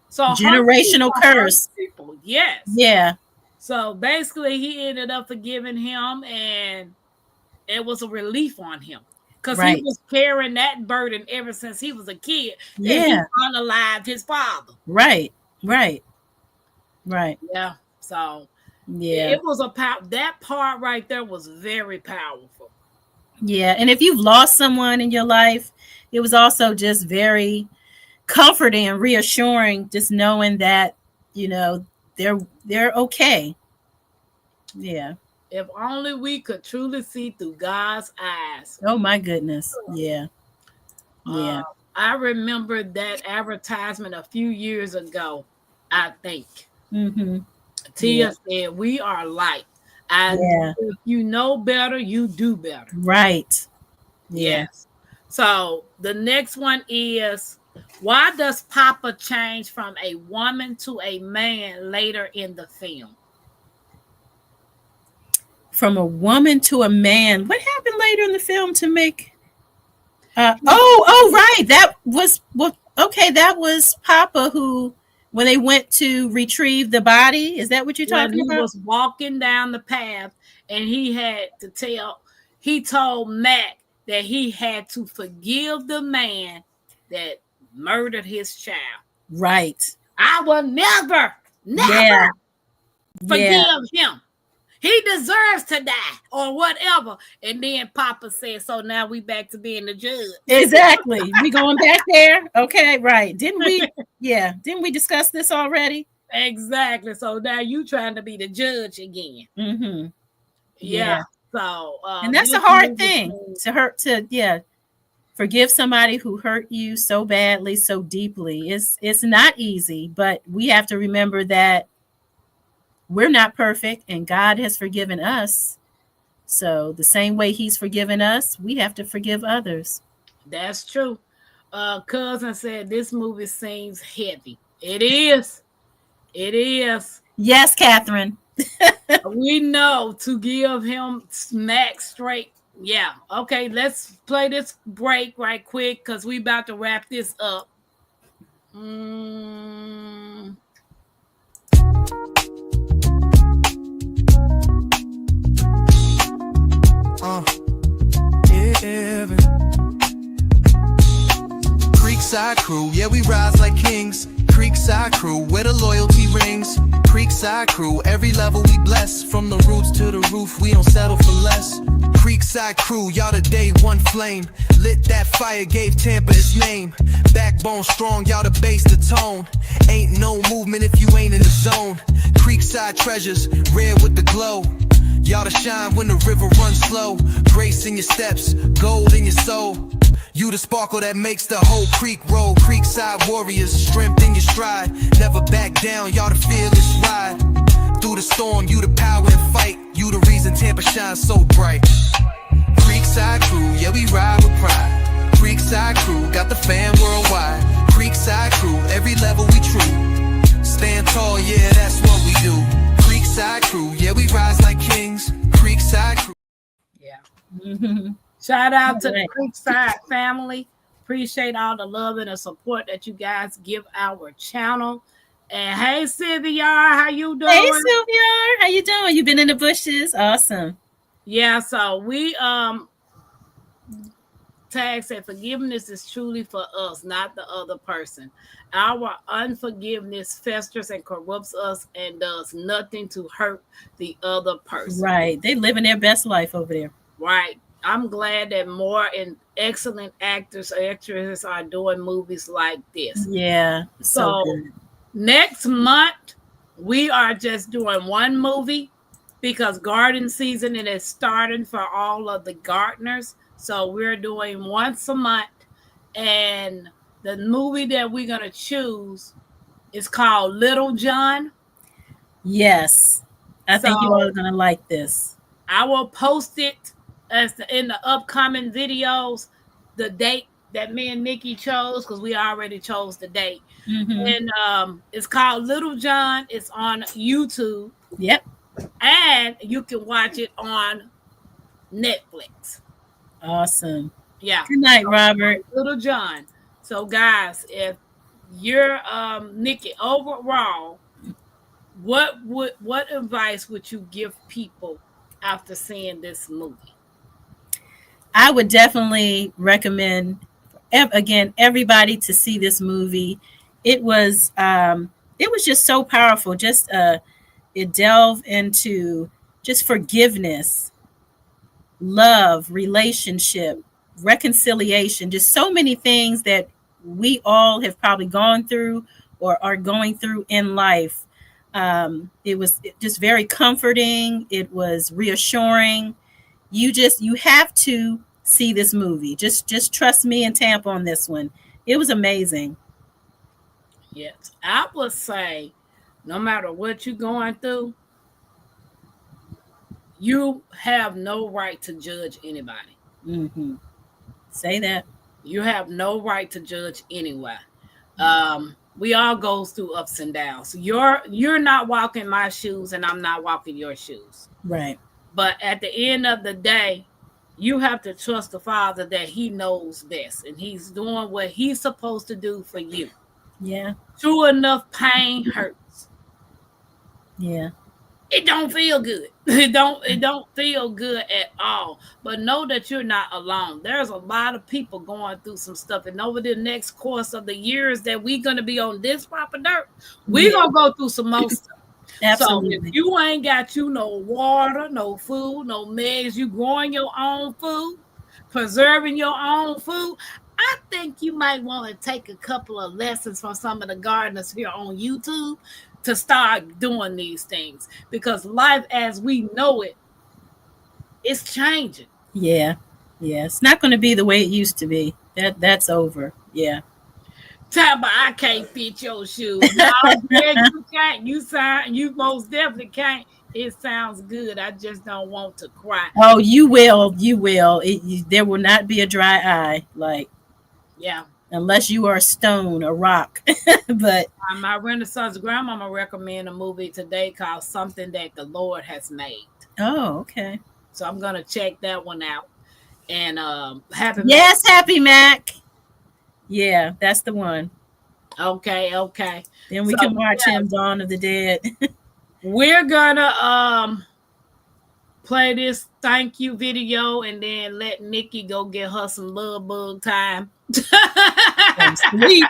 So hurt Generational people hurt curse. people. Yes. Yeah. So basically, he ended up forgiving him, and it was a relief on him because he Right. was carrying that burden ever since he was a kid that he Yeah. unalived his father. Right. Right. Right. Yeah. So Yeah. it was that part right there was very powerful. Yeah. And if you've lost someone in your life, it was also just very comforting and reassuring, just knowing that, you know, they're okay. Yeah. If only we could truly see through God's eyes. Oh my goodness. Yeah. Uh, Yeah. I remember that advertisement a few years ago, I think. Mm-hmm. Yeah. Tia said, "We are light. And Yeah. if you know better, you do better." Right. Yeah. Yes. So the next one is, why does Papa change from a woman to a man later in the film? From a woman to a man. What happened later in the film to make oh right. That was well okay, that was Papa who when they went to retrieve the body. Is that what you're When talking he about? was walking down the path and he told Mac that he had to forgive the man that murdered his child. Right. I will never, Yeah. never Yeah. forgive him. He deserves to die or whatever. And then Papa said, "So now we back to being the judge." Exactly. We going back there? Okay, right. Didn't we? Yeah. Didn't we discuss this already? Exactly. So now you trying to be the judge again. Mm-hmm. Yeah. Yeah. So And that's a this hard movie, thing to hurt to yeah. Forgive somebody who hurt you so badly, so deeply. It's not easy, but we have to remember that we're not perfect and God has forgiven us. So the same way he's forgiven us, we have to forgive others. that's true. Cousin said this movie seems heavy. It is. It is. Yes, Catherine. We know to give him smack straight. Yeah. Okay, let's play this break right quick because we about to wrap this up. Mm. Yeah. Creekside crew, yeah, we rise like kings. Creekside crew, where the loyalty rings. Creekside crew, every level we bless. From the roots to the roof, we don't settle for less. Creekside crew, y'all the day one flame. Lit that fire, gave Tampa its name. Backbone strong, y'all the base, the tone. Ain't no movement if you ain't in the zone. Creekside treasures, rare with the glow. Y'all to shine when the river runs slow. Grace in your steps, gold in your soul. You the sparkle that makes the whole creek roll. Creekside warriors, strength in your stride. Never back down, y'all the fearless ride. Through the storm, you the power and fight. You the reason Tampa shines so bright. Creekside crew, yeah, we ride with pride. Creekside crew, got the fan worldwide. Creekside crew, every level we true. Stand tall, yeah, that's what we do. Creekside crew, yeah, we rise like kings. Creekside crew. Yeah. Mm-hmm. Shout out to the Right. Creekside family. Appreciate all the love and the support that you guys give our channel. And hey, Sylvia, how you doing? Hey Sylvia, how you doing? You been in the bushes? Awesome. Yeah, so we tag said forgiveness is truly for us, not the other person. Our unforgiveness festers and corrupts us and does nothing to hurt the other person. Right. They living their best life over there. Right. I'm glad that more and excellent actors, actresses are doing movies like this. Yeah. So good. Next month, we are just doing one movie because garden season is starting for all of the gardeners. So we're doing once a month. And the movie that we're going to choose is called Little John. Yes. I think you all are going to like this. I will post it in the upcoming videos, the date that me and Nikki chose, because we already chose the date. Mm-hmm. And it's called Little John. It's on YouTube. Yep. And you can watch it on Netflix. Awesome. Yeah. Good night, Robert. Little John. So, guys, if you're Nikki, overall, what advice would you give people after seeing this movie? I would definitely recommend again everybody to see this movie. It was just so powerful. Just it delved into just forgiveness, love, relationship, reconciliation, just so many things that we all have probably gone through or are going through in life. It was just very comforting. It was reassuring. You have to see this movie. Just trust me and Tampa on this one. It was amazing. Yes, I would say no matter what you're going through, you have no right to judge anybody. Mm-hmm. Say that. You have no right to judge anyone. We all go through ups and downs. You're not walking my shoes and I'm not walking your shoes. Right. But at the end of the day, you have to trust the Father that He knows best and He's doing what He's supposed to do for you. Yeah. True enough, pain hurts. Yeah. It don't feel good. It don't feel good at all. But know that you're not alone. There's a lot of people going through some stuff. And over the next course of the years that we're going to be on this proper dirt, we're going to go through some more stuff. Absolutely. So if you ain't got no water, no food, no meds, you growing your own food, preserving your own food, I think you might want to take a couple of lessons from some of the gardeners here on YouTube to start doing these things, because life as we know it is changing. Yeah. It's not going to be the way it used to be. That's over. Yeah. Tabba, I can't fit your shoes. No, Greg, you can't. You most definitely can't. It sounds good. I just don't want to cry. Oh, you will. There will not be a dry eye. Yeah. Unless you are a stone, a rock. But my Renaissance grandmama recommend a movie today called Something That the Lord Has Made. Oh, okay. So I'm gonna check that one out. And Happy Yes, Mac. Happy Mac. Yeah, that's the one. Okay. Then we can watch him, Dawn of the Dead. We're gonna play this thank you video and then let Nikki go get her some love bug time. Sweet.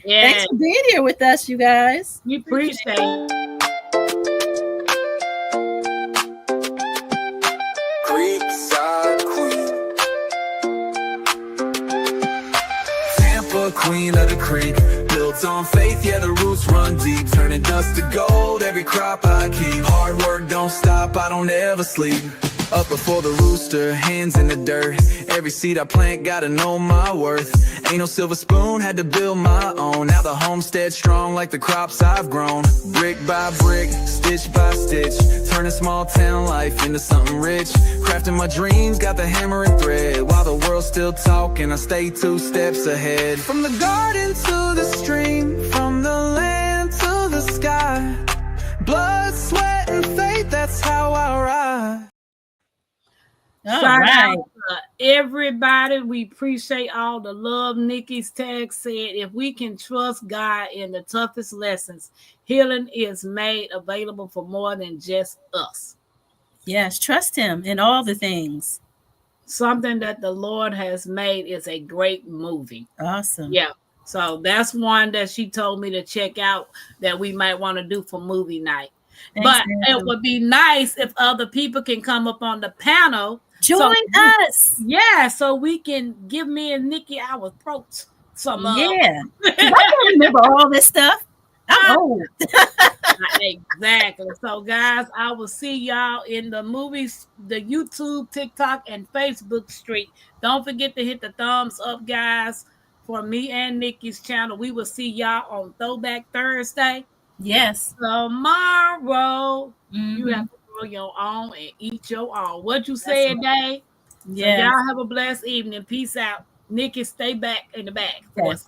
Yeah. Thanks for being here with us, you guys. We appreciate it. Creekside Queen, Tampa, queen of the creek, built on faith, yeah, the roots run deep, turning dust to gold, every crop I keep, hard work don't stop, I don't ever sleep. Up before the rooster, hands in the dirt, every seed I plant gotta know my worth. Ain't no silver spoon, had to build my own. Now the homestead strong like the crops I've grown. Brick by brick, stitch by stitch, turning small town life into something rich. Crafting my dreams, got the hammer and thread. While the world's still talking, I stay 2 steps ahead. From the garden to the stream, from the land to the sky, blood, sweat, and faith, that's how I ride. Shout out to everybody. We appreciate all the love. Nikki's tag said, if we can trust God in the toughest lessons, healing is made available for more than just us. Yes, trust him in all the things. Something that the Lord has made is a great movie. Awesome. Yeah. So that's one that she told me to check out that we might want to do for movie night. Thanks, But it Nancy. would be nice if other people can come up on the panel. Join us. Yeah, so we can give me and Nikki our approach. Some Yeah. 'Cause I can't remember all this stuff. I'm old. Exactly. So, guys, I will see y'all in the movies, the YouTube, TikTok, and Facebook street. Don't forget to hit the thumbs up, guys, for me and Nikki's channel. We will see y'all on Throwback Thursday. Yes. Tomorrow, you Mhm. have to grow your own and eat your own. What you said, right. Dave? So Yes. y'all have a blessed evening. Peace out. Nikki, stay back in the back for Okay. us.